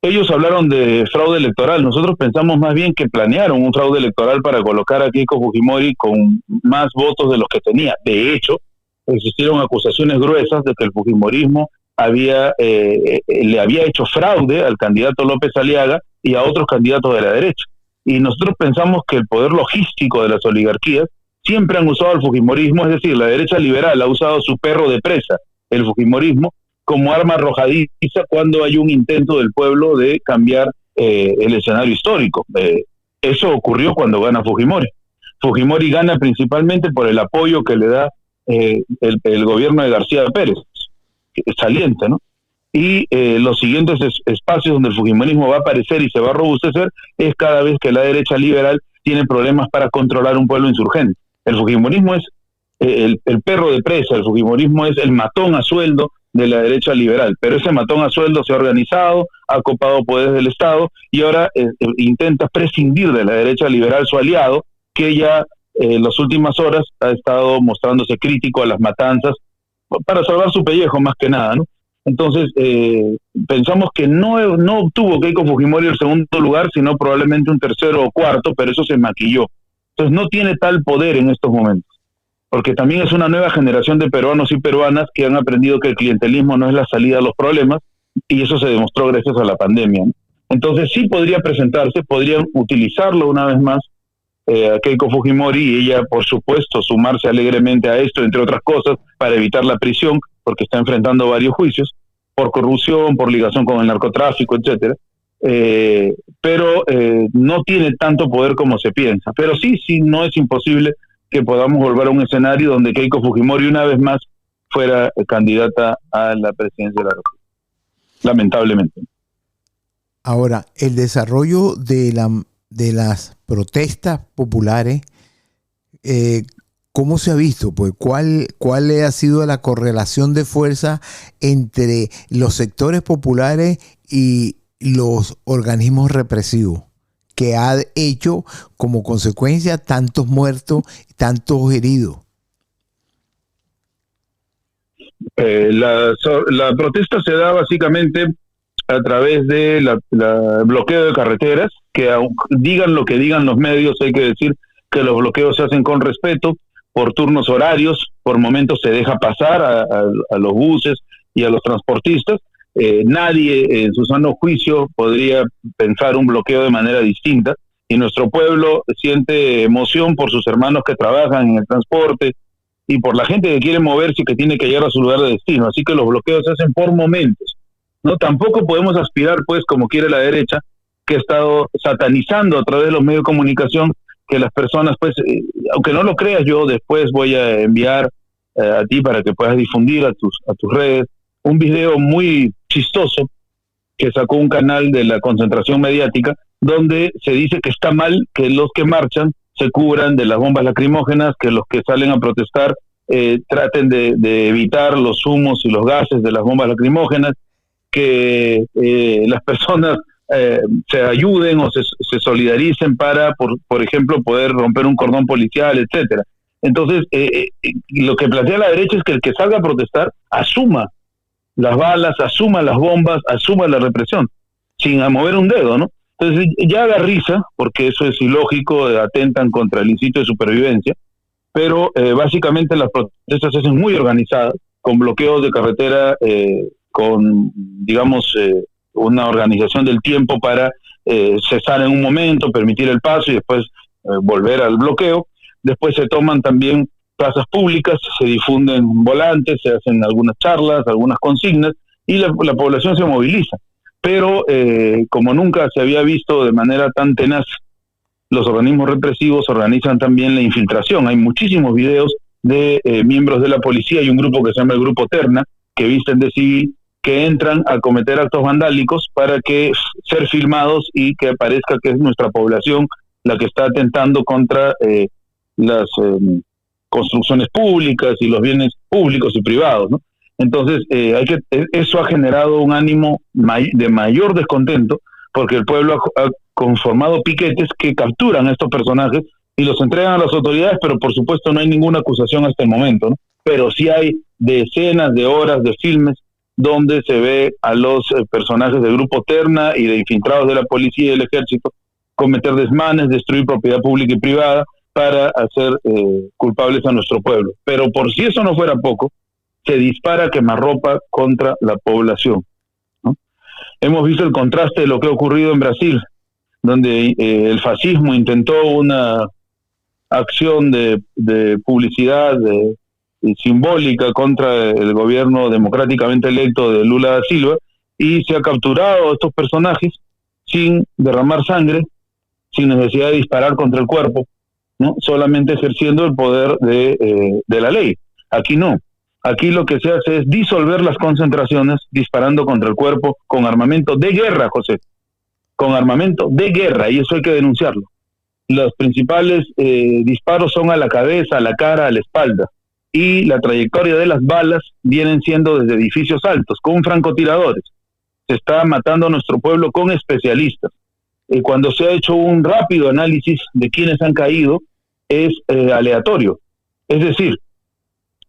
Ellos hablaron de fraude electoral. Nosotros pensamos más bien que planearon un fraude electoral para colocar a Keiko Fujimori con más votos de los que tenía. De hecho, existieron acusaciones gruesas de que el fujimorismo le había hecho fraude al candidato López Aliaga y a otros candidatos de la derecha. Y nosotros pensamos que el poder logístico de las oligarquías siempre han usado el fujimorismo, es decir, la derecha liberal ha usado su perro de presa, el fujimorismo, como arma arrojadiza cuando hay un intento del pueblo de cambiar el escenario histórico. Eso ocurrió cuando gana Fujimori. Fujimori gana principalmente por el apoyo que le da el gobierno de García Pérez, saliente, ¿no? Y los siguientes espacios donde el fujimorismo va a aparecer y se va a robustecer es cada vez que la derecha liberal tiene problemas para controlar un pueblo insurgente. El fujimorismo es el perro de presa, el fujimorismo es el matón a sueldo de la derecha liberal, pero ese matón a sueldo se ha organizado, ha copado poderes del Estado y ahora intenta prescindir de la derecha liberal, su aliado, que ya en las últimas horas ha estado mostrándose crítico a las matanzas para salvar su pellejo más que nada, ¿no? Entonces, pensamos que no obtuvo Keiko Fujimori el segundo lugar, sino probablemente un tercero o cuarto, pero eso se maquilló. Entonces no tiene tal poder en estos momentos, porque también es una nueva generación de peruanos y peruanas que han aprendido que el clientelismo no es la salida a los problemas, y eso se demostró gracias a la pandemia, ¿no? Entonces sí podría presentarse, podrían utilizarlo una vez más a Keiko Fujimori, y ella, por supuesto, sumarse alegremente a esto, entre otras cosas, para evitar la prisión, porque está enfrentando varios juicios, por corrupción, por ligación con el narcotráfico, etcétera. Pero no tiene tanto poder como se piensa. Pero sí, no es imposible que podamos volver a un escenario donde Keiko Fujimori una vez más fuera candidata a la presidencia de la República. lamentablemente. Ahora, el desarrollo de las protestas populares, ¿cómo se ha visto? Pues, ¿cuál ha sido la correlación de fuerza entre los sectores populares y los organismos represivos, que ha hecho como consecuencia tantos muertos, tantos heridos? La protesta se da básicamente a través de bloqueo de carreteras, que digan lo que digan los medios, hay que decir que los bloqueos se hacen con respeto, por turnos horarios, por momentos se deja pasar a los buses y a los transportistas. Nadie en su sano juicio podría pensar un bloqueo de manera distinta, y nuestro pueblo siente emoción por sus hermanos que trabajan en el transporte y por la gente que quiere moverse y que tiene que llegar a su lugar de destino. Así que los bloqueos se hacen por momentos. No, tampoco podemos aspirar, pues, como quiere la derecha, que ha estado satanizando a través de los medios de comunicación, que las personas, pues, aunque no lo creas, yo después voy a enviar a ti para que puedas difundir a tus redes un video muy chistoso que sacó un canal de la concentración mediática, donde se dice que está mal que los que marchan se cubran de las bombas lacrimógenas, que los que salen a protestar traten de evitar los humos y los gases de las bombas lacrimógenas, que las personas se ayuden o se solidaricen para, por ejemplo, poder romper un cordón policial, etcétera. Entonces, lo que plantea la derecha es que el que salga a protestar asuma las balas, asuma las bombas, asuma la represión, sin mover un dedo, ¿no? Entonces, ya da risa, porque eso es ilógico, atentan contra el instinto de supervivencia, pero básicamente las protestas se hacen muy organizadas, con bloqueos de carretera, con, digamos, una organización del tiempo para cesar en un momento, permitir el paso y después volver al bloqueo. Después se toman también plazas públicas, se difunden volantes, se hacen algunas charlas, algunas consignas, y la población se moviliza. Pero como nunca se había visto de manera tan tenaz, los organismos represivos organizan también la infiltración. Hay muchísimos videos de miembros de la policía y un grupo que se llama el Grupo Terna, que visten de civil, que entran a cometer actos vandálicos para que ser filmados y que parezca que es nuestra población la que está atentando contra las construcciones públicas y los bienes públicos y privados, ¿no? Entonces, eso ha generado un ánimo de mayor descontento, porque el pueblo ha conformado piquetes que capturan a estos personajes y los entregan a las autoridades, pero por supuesto no hay ninguna acusación hasta el momento, ¿no? Pero sí hay decenas de horas de filmes donde se ve a los personajes del Grupo Terna y de infiltrados de la policía y del ejército cometer desmanes, destruir propiedad pública y privada para hacer culpables a nuestro pueblo. Pero por si eso no fuera poco, se dispara quemarropa contra la población, ¿no? Hemos visto el contraste de lo que ha ocurrido en Brasil, donde el fascismo intentó una acción de publicidad simbólica contra el gobierno democráticamente electo de Lula da Silva, y se ha capturado a estos personajes sin derramar sangre, sin necesidad de disparar contra el cuerpo, ¿no? Solamente ejerciendo el poder de la ley. Aquí no. Aquí lo que se hace es disolver las concentraciones disparando contra el cuerpo con armamento de guerra, José. Con armamento de guerra, y eso hay que denunciarlo. Los principales disparos son a la cabeza, a la cara, a la espalda. Y la trayectoria de las balas vienen siendo desde edificios altos, con francotiradores. Se está matando a nuestro pueblo con especialistas. Cuando se ha hecho un rápido análisis de quiénes han caído, es aleatorio. Es decir,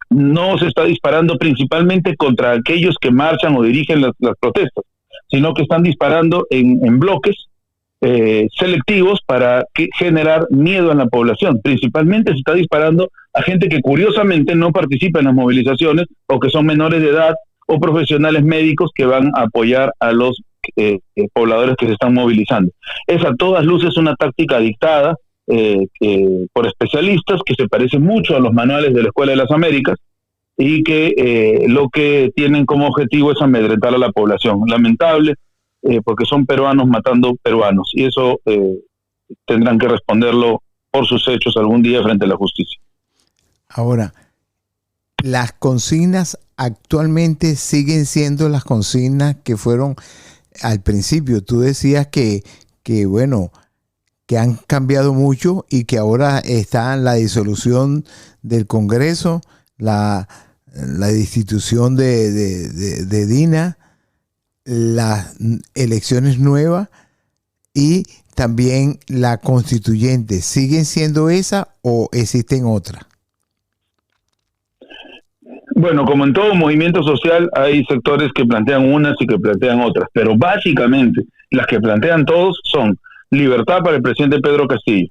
no se está disparando principalmente contra aquellos que marchan o dirigen las protestas, sino que están disparando en bloques selectivos para generar miedo en la población. Principalmente se está disparando a gente que curiosamente no participa en las movilizaciones, o que son menores de edad o profesionales médicos que van a apoyar a los pobladores que se están movilizando. Es a todas luces una táctica dictada por especialistas que se parece mucho a los manuales de la Escuela de las Américas, y que lo que tienen como objetivo es amedrentar a la población. Lamentable, porque son peruanos matando peruanos, y eso tendrán que responderlo por sus hechos algún día frente a la justicia. Ahora, las consignas actualmente siguen siendo las consignas que fueron al principio. Tú decías que bueno, que han cambiado mucho y que ahora está la disolución del Congreso, la destitución de Dina, las elecciones nuevas y también la constituyente. ¿Siguen siendo esas o existen otras? Bueno, como en todo movimiento social, hay sectores que plantean unas y que plantean otras, pero básicamente las que plantean todos son libertad para el presidente Pedro Castillo,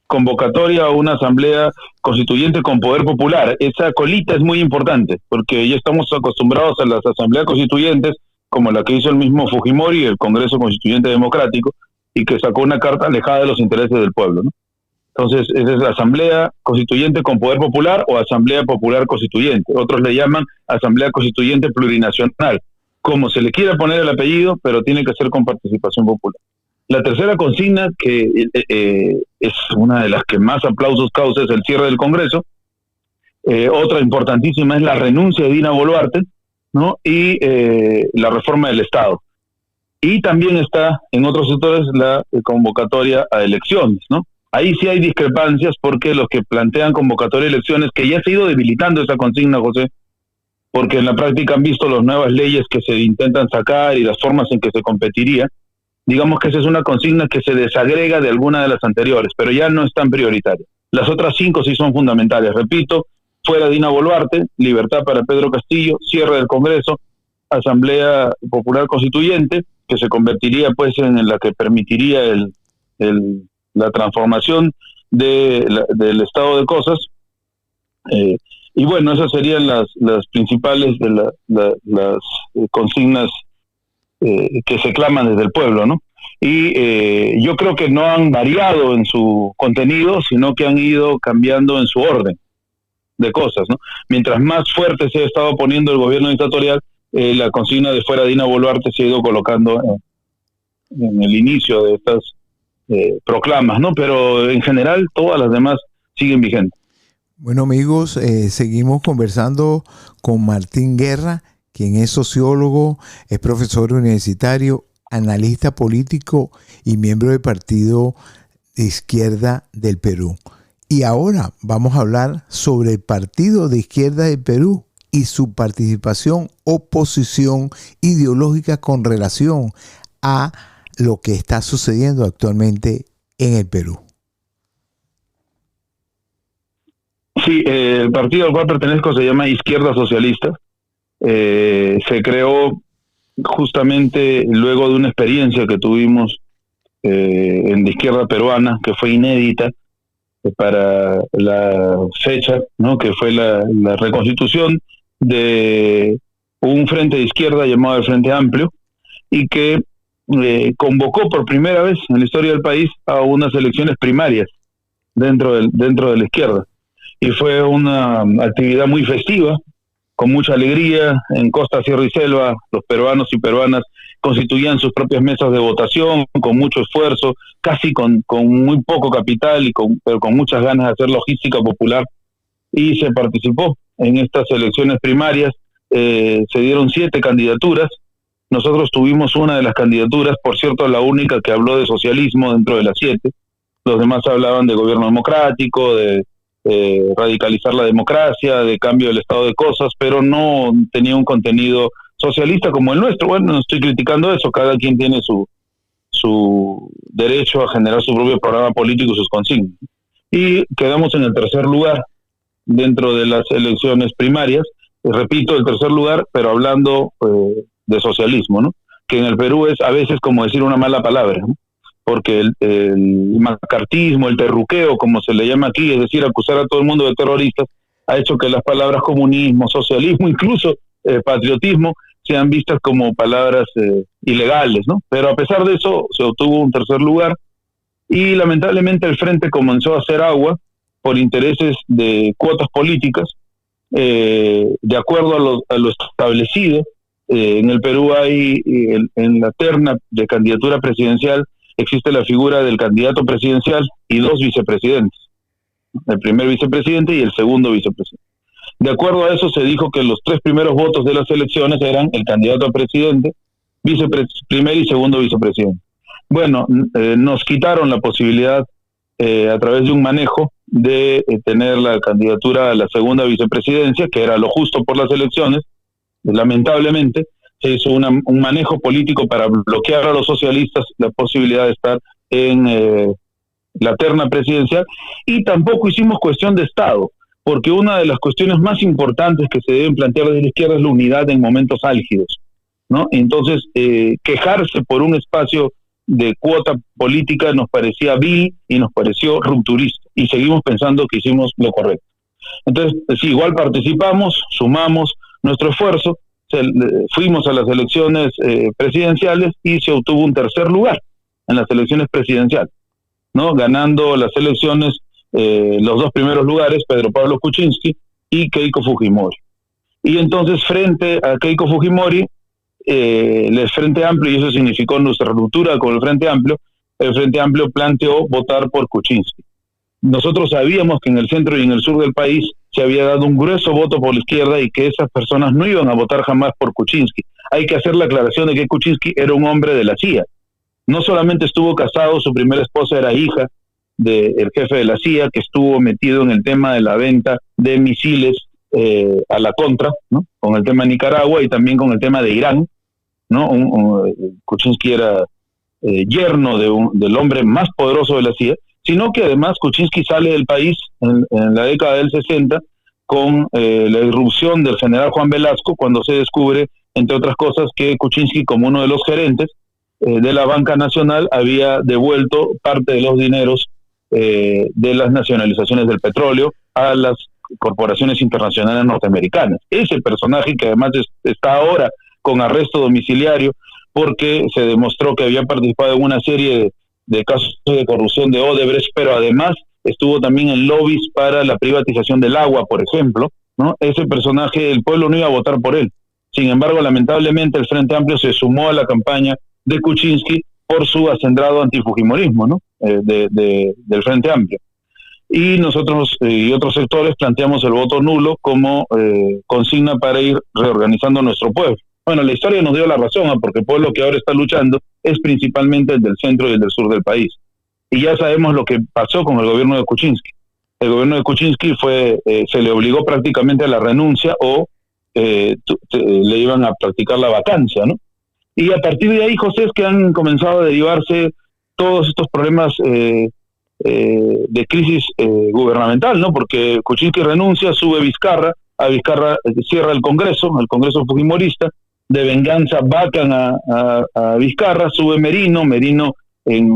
convocatoria a una asamblea constituyente con poder popular. Esa colita es muy importante, porque ya estamos acostumbrados a las asambleas constituyentes, como la que hizo el mismo Fujimori, el Congreso Constituyente Democrático, y que sacó una carta alejada de los intereses del pueblo, ¿no? Entonces, esa es la asamblea constituyente con poder popular o asamblea popular constituyente. Otros le llaman asamblea constituyente plurinacional, como se le quiera poner el apellido, pero tiene que ser con participación popular. La tercera consigna, que es una de las que más aplausos causa, es el cierre del Congreso. Otra importantísima es la renuncia de Dina Boluarte, ¿no? Y la reforma del Estado. Y también está en otros sectores la convocatoria a elecciones, ¿no? Ahí sí hay discrepancias porque los que plantean convocatoria a elecciones, que ya se ha ido debilitando esa consigna, José, porque en la práctica han visto las nuevas leyes que se intentan sacar y las formas en que se competiría. Digamos que esa es una consigna que se desagrega de alguna de las anteriores, pero ya no es tan prioritaria. Las otras 5 sí son fundamentales. Repito, fuera Dina Boluarte, libertad para Pedro Castillo, cierre del Congreso, Asamblea Popular Constituyente, que se convertiría pues en la que permitiría la transformación del estado de cosas. Y bueno, esas serían las principales de las consignas que se claman desde el pueblo, ¿no? Y yo creo que no han variado en su contenido, sino que han ido cambiando en su orden de cosas, ¿no? Mientras más fuerte se ha estado poniendo el gobierno dictatorial, la consigna de fuera Dina Boluarte se ha ido colocando en el inicio de estas proclamas, ¿no? Pero en general todas las demás siguen vigentes. Bueno, amigos, seguimos conversando con Martín Guerra, quien es sociólogo, es profesor universitario, analista político y miembro del Partido de Izquierda del Perú. Y ahora vamos a hablar sobre el Partido de Izquierda del Perú y su participación o posición ideológica con relación a lo que está sucediendo actualmente en el Perú. Sí, el partido al cual pertenezco se llama Izquierda Socialista. Se creó justamente luego de una experiencia que tuvimos en la izquierda peruana, que fue inédita para la fecha, ¿no? Que fue la reconstitución de un frente de izquierda llamado el Frente Amplio, y que convocó por primera vez en la historia del país a unas elecciones primarias dentro de la izquierda. Y fue una actividad muy festiva, con mucha alegría. En costa, sierra y selva, los peruanos y peruanas constituían sus propias mesas de votación con mucho esfuerzo, casi con muy poco capital, pero con muchas ganas de hacer logística popular, y se participó en estas elecciones primarias. Se dieron 7 candidaturas. Nosotros tuvimos una de las candidaturas, por cierto, la única que habló de socialismo dentro de las 7. Los demás hablaban de gobierno democrático, de radicalizar la democracia, de cambio del estado de cosas, pero no tenía un contenido socialista como el nuestro. Bueno, no estoy criticando eso, cada quien tiene su derecho a generar su propio programa político y sus consignas. Y quedamos en el tercer lugar dentro de las elecciones primarias. Repito, el tercer lugar, pero hablando de socialismo, ¿no? Que en el Perú es a veces como decir una mala palabra, ¿no? Porque el macartismo, el terruqueo, como se le llama aquí, es decir, acusar a todo el mundo de terroristas, ha hecho que las palabras comunismo, socialismo, incluso patriotismo, sean vistas como palabras ilegales, ¿no? Pero a pesar de eso, se obtuvo un tercer lugar, y lamentablemente el Frente comenzó a hacer agua por intereses de cuotas políticas, de acuerdo a lo establecido. En el Perú hay, en la terna de candidatura presidencial, existe la figura del candidato presidencial y 2 vicepresidentes, el primer vicepresidente y el segundo vicepresidente. De acuerdo a eso se dijo que los 3 primeros votos de las elecciones eran el candidato a presidente, primer y segundo vicepresidente. Bueno, nos quitaron la posibilidad a través de un manejo de tener la candidatura a la segunda vicepresidencia, que era lo justo por las elecciones. Lamentablemente se hizo un manejo político para bloquear a los socialistas la posibilidad de estar en la terna presidencial, y tampoco hicimos cuestión de Estado, porque una de las cuestiones más importantes que se deben plantear desde la izquierda es la unidad en momentos álgidos, ¿no? Entonces, quejarse por un espacio de cuota política nos parecía vil y nos pareció rupturista, y seguimos pensando que hicimos lo correcto. Entonces, sí, igual participamos, sumamos nuestro esfuerzo, fuimos a las elecciones presidenciales y se obtuvo un tercer lugar en las elecciones presidenciales, ¿no? Ganando las elecciones los 2 primeros lugares, Pedro Pablo Kuczynski y Keiko Fujimori. Y entonces, frente a Keiko Fujimori, el Frente Amplio, y eso significó nuestra ruptura con el Frente Amplio planteó votar por Kuczynski. Nosotros sabíamos que en el centro y en el sur del país se había dado un grueso voto por la izquierda y que esas personas no iban a votar jamás por Kuczynski. Hay que hacer la aclaración de que Kuczynski era un hombre de la CIA. No solamente estuvo casado, su primera esposa era hija del jefe de la CIA, que estuvo metido en el tema de la venta de misiles a la contra, ¿no? Con el tema de Nicaragua y también con el tema de Irán, ¿no? Kuczynski era yerno del hombre más poderoso de la CIA, sino que además Kuczynski sale del país en la década del 60 con la irrupción del general Juan Velasco, cuando se descubre, entre otras cosas, que Kuczynski, como uno de los gerentes de la Banca Nacional, había devuelto parte de los dineros de las nacionalizaciones del petróleo a las corporaciones internacionales norteamericanas. Ese personaje, que además está ahora con arresto domiciliario porque se demostró que había participado en una serie de casos de corrupción de Odebrecht, pero además estuvo también en lobbies para la privatización del agua, por ejemplo, ¿no? Ese personaje, el pueblo no iba a votar por él. Sin embargo, lamentablemente el Frente Amplio se sumó a la campaña de Kuczynski por su acendrado antifujimorismo, ¿no? Del Frente Amplio. Y nosotros y otros sectores planteamos el voto nulo como consigna para ir reorganizando nuestro pueblo. Bueno, la historia nos dio la razón, porque el pueblo que ahora está luchando es principalmente el del centro y el del sur del país. Y ya sabemos lo que pasó con el gobierno de Kuczynski. El gobierno de Kuczynski se le obligó prácticamente a la renuncia o le iban a practicar la vacancia, ¿no? Y a partir de ahí, José, es que han comenzado a derivarse todos estos problemas de crisis gubernamental, ¿no? Porque Kuczynski renuncia, sube Vizcarra, a Vizcarra cierra el Congreso fujimorista, de venganza vacan a Vizcarra, sube Merino en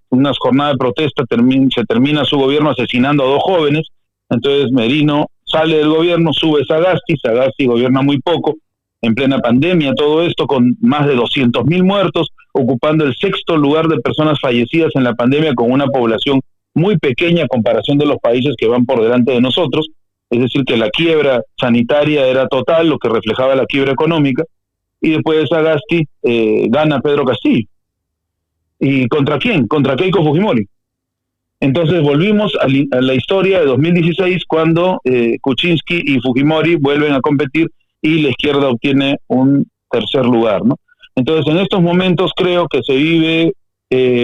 unas jornadas de protesta se termina su gobierno asesinando a 2 jóvenes, entonces Merino sale del gobierno, sube Sagasti gobierna muy poco, en plena pandemia, todo esto con más de 200.000 muertos, ocupando el 6º lugar de personas fallecidas en la pandemia, con una población muy pequeña a comparación de los países que van por delante de nosotros, es decir, que la quiebra sanitaria era total, lo que reflejaba la quiebra económica, y después de Sagasti gana Pedro Castillo. ¿Y contra quién? Contra Keiko Fujimori. Entonces volvimos a la historia de 2016, cuando Kuczynski y Fujimori vuelven a competir y la izquierda obtiene un tercer lugar, ¿no? Entonces, en estos momentos creo que se vive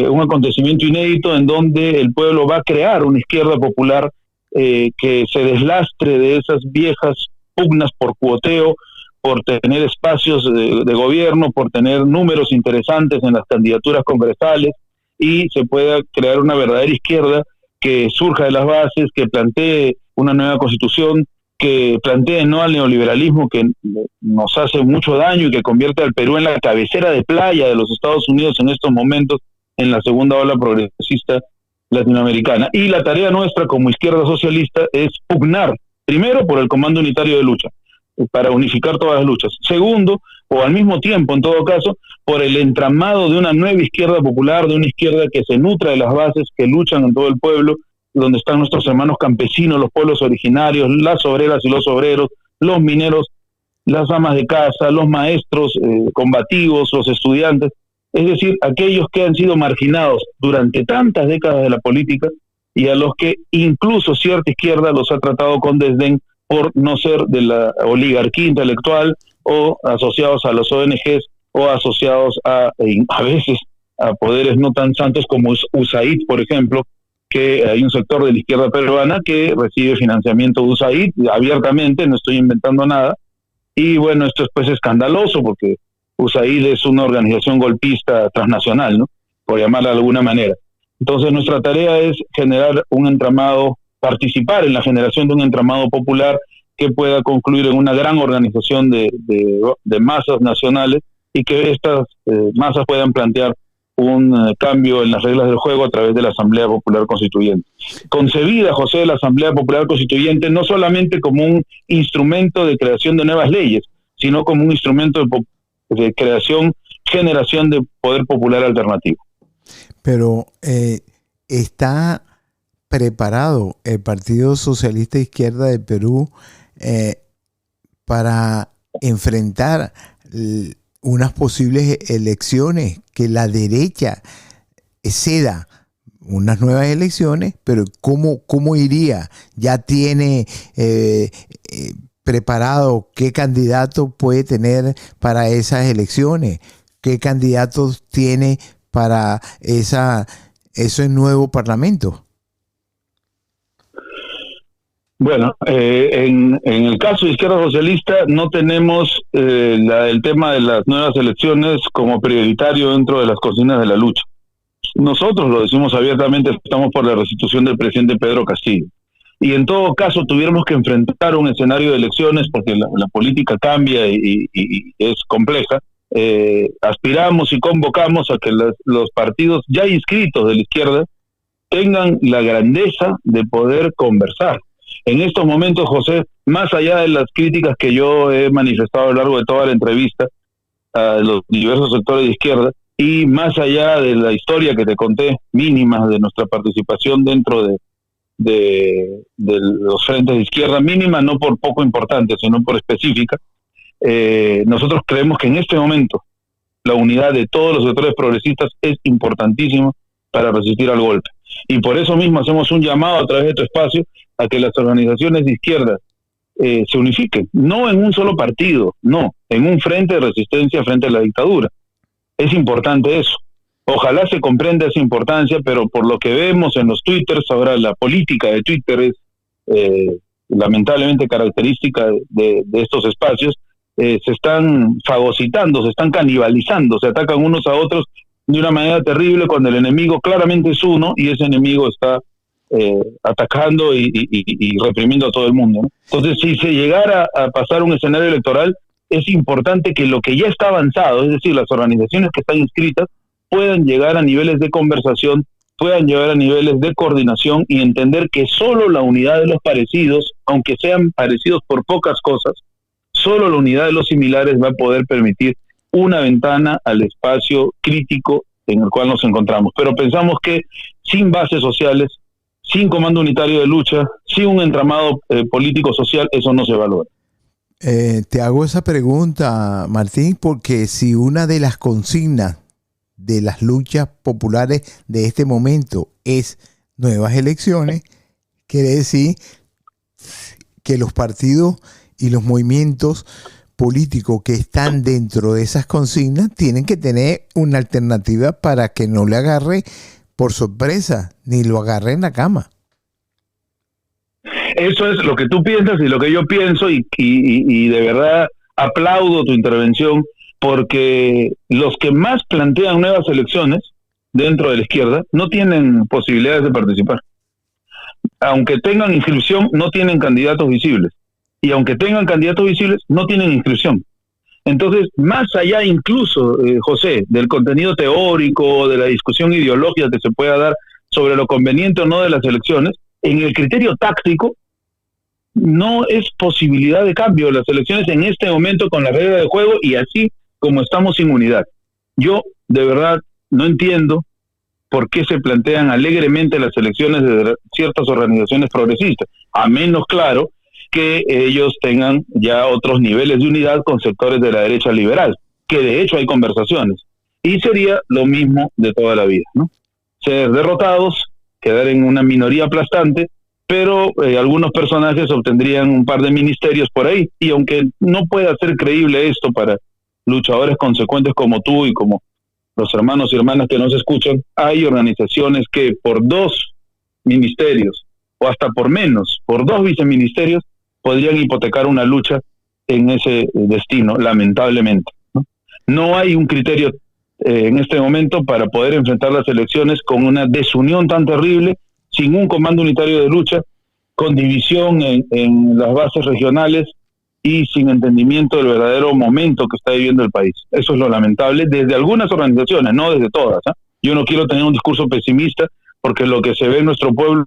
un acontecimiento inédito en donde el pueblo va a crear una izquierda popular que se deslastre de esas viejas pugnas por cuoteo, por tener espacios de gobierno, por tener números interesantes en las candidaturas congresales, y se pueda crear una verdadera izquierda que surja de las bases, que plantee una nueva constitución, que plantee no al neoliberalismo que nos hace mucho daño y que convierte al Perú en la cabecera de playa de los Estados Unidos en estos momentos, en la segunda ola progresista latinoamericana. Y la tarea nuestra como izquierda socialista es pugnar, primero, por el Comando Unitario de Lucha, para unificar todas las luchas. Segundo, o al mismo tiempo, en todo caso, por el entramado de una nueva izquierda popular, de una izquierda que se nutra de las bases, que luchan en todo el pueblo, donde están nuestros hermanos campesinos, los pueblos originarios, las obreras y los obreros, los mineros, las amas de casa, los maestros combativos, los estudiantes, es decir, aquellos que han sido marginados durante tantas décadas de la política y a los que incluso cierta izquierda los ha tratado con desdén por no ser de la oligarquía intelectual o asociados a los ONGs o asociados a veces a poderes no tan santos como USAID, por ejemplo, que hay un sector de la izquierda peruana que recibe financiamiento de USAID abiertamente, no estoy inventando nada, y bueno, esto es pues escandaloso porque USAID es una organización golpista transnacional, ¿no? Por llamarla de alguna manera. Entonces nuestra tarea es generar un entramado, participar en la generación de un entramado popular que pueda concluir en una gran organización de masas nacionales y que estas masas puedan plantear un cambio en las reglas del juego a través de la Asamblea Popular Constituyente. Concebida, José, la Asamblea Popular Constituyente no solamente como un instrumento de creación de nuevas leyes, sino como un instrumento de creación, generación de poder popular alternativo. Pero ¿está preparado el Partido Socialista Izquierda de Perú para enfrentar unas posibles elecciones, que la derecha ceda unas nuevas elecciones? Pero ¿cómo iría? ¿Ya tiene preparado qué candidato puede tener para esas elecciones? ¿Qué candidatos tiene para ese nuevo parlamento? Bueno, en el caso de Izquierda Socialista no tenemos el tema de las nuevas elecciones como prioritario dentro de las cocinas de la lucha. Nosotros lo decimos abiertamente, estamos por la restitución del presidente Pedro Castillo. Y en todo caso tuviéramos que enfrentar un escenario de elecciones porque la política cambia y es compleja. Aspiramos y convocamos a que los partidos ya inscritos de la izquierda tengan la grandeza de poder conversar. En estos momentos, José, más allá de las críticas que yo he manifestado a lo largo de toda la entrevista a los diversos sectores de izquierda, y más allá de la historia que te conté, mínima, de nuestra participación dentro de los frentes de izquierda, mínima no por poco importante, sino por específica, nosotros creemos que en este momento la unidad de todos los sectores progresistas es importantísima para resistir al golpe. Y por eso mismo hacemos un llamado a través de tu espacio a que las organizaciones de izquierda se unifiquen, no en un solo partido, no, en un frente de resistencia frente a la dictadura. Es importante eso. Ojalá se comprenda esa importancia, pero por lo que vemos en los twitters, ahora la política de Twitter es lamentablemente característica de estos espacios, se están fagocitando, se están canibalizando, se atacan unos a otros de una manera terrible cuando el enemigo claramente es uno y ese enemigo está atacando y reprimiendo a todo el mundo, ¿no? Entonces, si se llegara a pasar un escenario electoral, es importante que lo que ya está avanzado, es decir, las organizaciones que están inscritas, puedan llegar a niveles de conversación, puedan llegar a niveles de coordinación y entender que solo la unidad de los parecidos, aunque sean parecidos por pocas cosas, solo la unidad de los similares va a poder permitir una ventana al espacio crítico en el cual nos encontramos. Pero pensamos que sin bases sociales, sin comando unitario de lucha, sin un entramado político-social, eso no se valora. Te hago esa pregunta, Martín, porque si una de las consignas de las luchas populares de este momento es nuevas elecciones, quiere decir que los partidos y los movimientos políticos que están dentro de esas consignas tienen que tener una alternativa para que no le agarre por sorpresa, ni lo agarre en la cama. Eso es lo que tú piensas y lo que yo pienso y de verdad aplaudo tu intervención porque los que más plantean nuevas elecciones dentro de la izquierda no tienen posibilidades de participar. Aunque tengan inscripción, no tienen candidatos visibles. Y aunque tengan candidatos visibles, no tienen inscripción. Entonces, más allá incluso, José, del contenido teórico, de la discusión ideológica que se pueda dar sobre lo conveniente o no de las elecciones, en el criterio táctico no es posibilidad de cambio de las elecciones en este momento con la regla de juego y así como estamos sin unidad. Yo de verdad no entiendo por qué se plantean alegremente las elecciones de ciertas organizaciones progresistas, a menos claro que ellos tengan ya otros niveles de unidad con sectores de la derecha liberal, que de hecho hay conversaciones, y sería lo mismo de toda la vida, ¿no? Ser derrotados, quedar en una minoría aplastante pero algunos personajes obtendrían un par de ministerios por ahí, y aunque no pueda ser creíble esto para luchadores consecuentes como tú y como los hermanos y hermanas que nos escuchan, hay organizaciones que por 2 ministerios, o hasta por menos, por 2 viceministerios, podrían hipotecar una lucha en ese destino, lamentablemente. No hay un criterio en este momento para poder enfrentar las elecciones con una desunión tan terrible, sin un comando unitario de lucha, con división en las bases regionales y sin entendimiento del verdadero momento que está viviendo el país. Eso es lo lamentable desde algunas organizaciones, no desde todas. Yo no quiero tener un discurso pesimista, porque lo que se ve en nuestro pueblo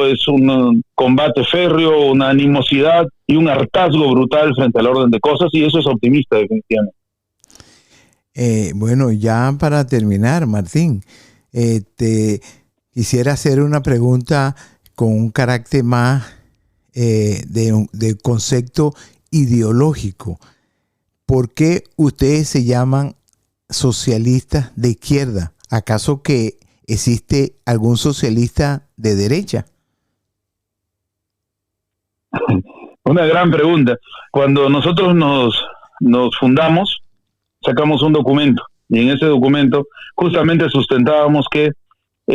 es un combate férreo, una animosidad y un hartazgo brutal frente al orden de cosas, y eso es optimista definitivamente. Bueno, ya para terminar, Martín, te quisiera hacer una pregunta con un carácter más de concepto ideológico. ¿Por qué ustedes se llaman socialistas de izquierda? ¿Acaso que existe algún socialista de derecha? Una gran pregunta. Cuando nosotros nos fundamos, sacamos un documento, y en ese documento justamente sustentábamos que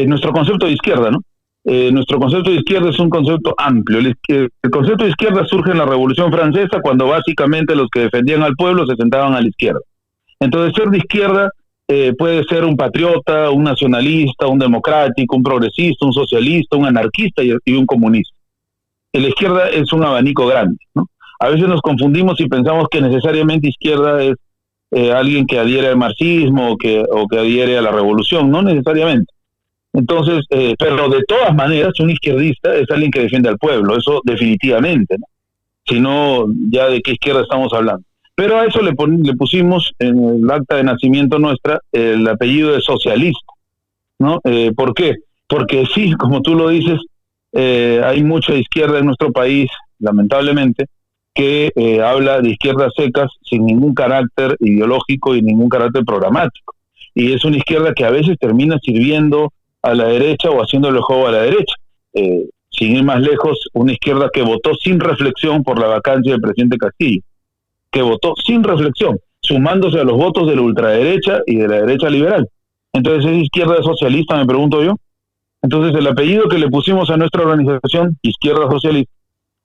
nuestro concepto de izquierda, ¿no? Nuestro concepto de izquierda es un concepto amplio. El concepto de izquierda surge en la Revolución Francesa, cuando básicamente los que defendían al pueblo se sentaban a la izquierda. Entonces, ser de izquierda puede ser un patriota, un nacionalista, un democrático, un progresista, un socialista, un anarquista y un comunista. La izquierda es un abanico grande, ¿no? A veces nos confundimos y pensamos que necesariamente izquierda es alguien que adhiere al marxismo o que adhiere a la revolución. No necesariamente. Entonces, pero de todas maneras, un izquierdista es alguien que defiende al pueblo, eso definitivamente, ¿no? Si no, ya de qué izquierda estamos hablando. Pero a eso le pusimos en el acta de nacimiento nuestra el apellido de socialista, ¿no? ¿Por qué? Porque sí, como tú lo dices, hay mucha izquierda en nuestro país, lamentablemente, que habla de izquierdas secas sin ningún carácter ideológico y ningún carácter programático. Y es una izquierda que a veces termina sirviendo a la derecha o haciéndole juego a la derecha. Sin ir más lejos, una izquierda que votó sin reflexión por la vacancia del presidente Castillo, que votó sin reflexión, sumándose a los votos de la ultraderecha y de la derecha liberal. Entonces, ¿es izquierda socialista, me pregunto yo? Entonces, el apellido que le pusimos a nuestra organización, Izquierda Socialista,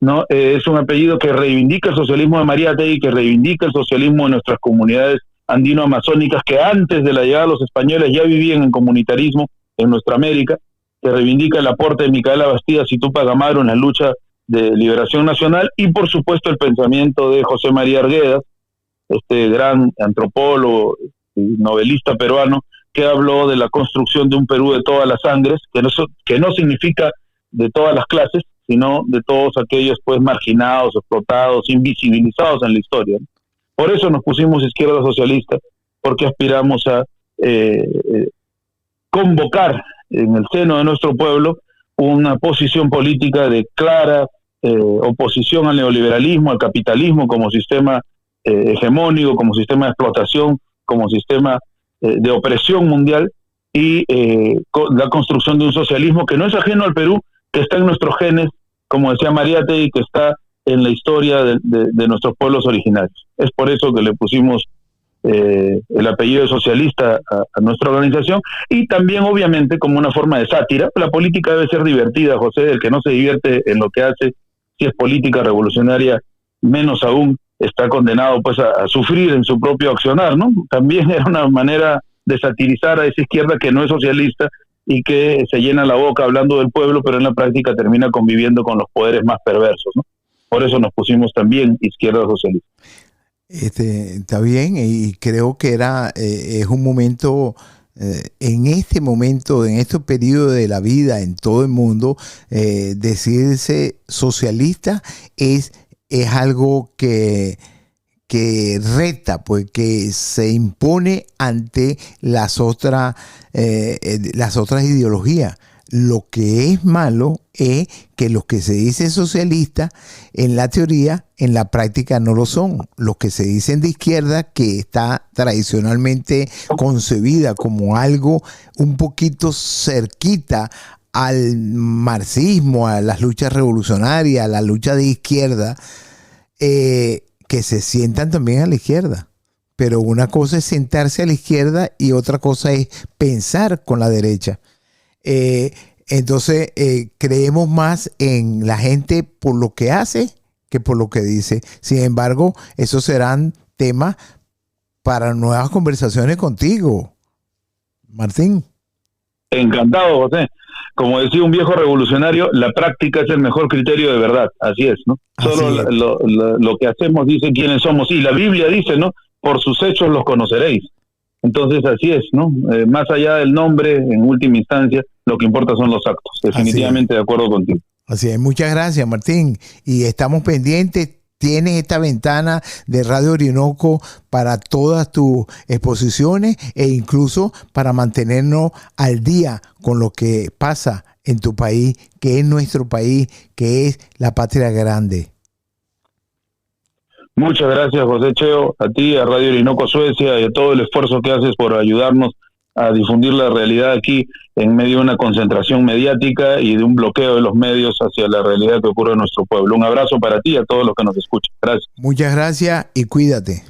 ¿no? Es un apellido que reivindica el socialismo de Mariátegui, que reivindica el socialismo de nuestras comunidades andino-amazónicas, que antes de la llegada de los españoles ya vivían en comunitarismo en nuestra América, que reivindica el aporte de Micaela Bastidas y Túpac Amaru en la lucha de liberación nacional, y por supuesto el pensamiento de José María Arguedas, este gran antropólogo y novelista peruano, que habló de la construcción de un Perú de todas las sangres, que no significa de todas las clases, sino de todos aquellos pues marginados, explotados, invisibilizados en la historia. Por eso nos pusimos Izquierda Socialista, porque aspiramos a convocar en el seno de nuestro pueblo una posición política de clara oposición al neoliberalismo, al capitalismo como sistema hegemónico, como sistema de explotación, como sistema de opresión mundial, y la construcción de un socialismo que no es ajeno al Perú, que está en nuestros genes, como decía Mariátegui, que está en la historia de nuestros pueblos originarios. Es por eso que le pusimos el apellido de socialista a nuestra organización, y también obviamente como una forma de sátira. La política debe ser divertida, José. El que no se divierte en lo que hace, si es política revolucionaria, menos aún está condenado pues a sufrir en su propio accionar, ¿no? También era una manera de satirizar a esa izquierda que no es socialista y que se llena la boca hablando del pueblo, pero en la práctica termina conviviendo con los poderes más perversos, ¿no? Por eso nos pusimos también Izquierda Socialista. Está bien, y creo que es un momento, en este momento, en estos periodos de la vida en todo el mundo, decirse socialista es algo que reta, pues, que se impone ante las otras ideologías. Lo que es malo es que los que se dicen socialistas en la teoría, en la práctica no lo son. Los que se dicen de izquierda, que está tradicionalmente concebida como algo un poquito cerquita al marxismo, a las luchas revolucionarias, a la lucha de izquierda, que se sientan también a la izquierda. Pero una cosa es sentarse a la izquierda y otra cosa es pensar con la derecha. Entonces, creemos más en la gente por lo que hace que por lo que dice. Sin embargo, esos serán temas para nuevas conversaciones contigo, Martín. Encantado, José. Como decía un viejo revolucionario, la práctica es el mejor criterio de verdad. Así es, ¿no? Así Solo es. lo que hacemos dice quiénes somos. Y la Biblia dice, ¿no? Por sus hechos los conoceréis. Entonces, así es, ¿no? Más allá del nombre, en última instancia, lo que importa son los actos. Definitivamente de acuerdo contigo. Así es. Muchas gracias, Martín. Y estamos pendientes. Tienes esta ventana de Radio Orinoco para todas tus exposiciones e incluso para mantenernos al día con lo que pasa en tu país, que es nuestro país, que es la patria grande. Muchas gracias, José Cheo, a ti, a Radio Orinoco Suecia y a todo el esfuerzo que haces por ayudarnos a difundir la realidad aquí en medio de una concentración mediática y de un bloqueo de los medios hacia la realidad que ocurre en nuestro pueblo. Un abrazo para ti y a todos los que nos escuchan. Gracias. Muchas gracias y cuídate.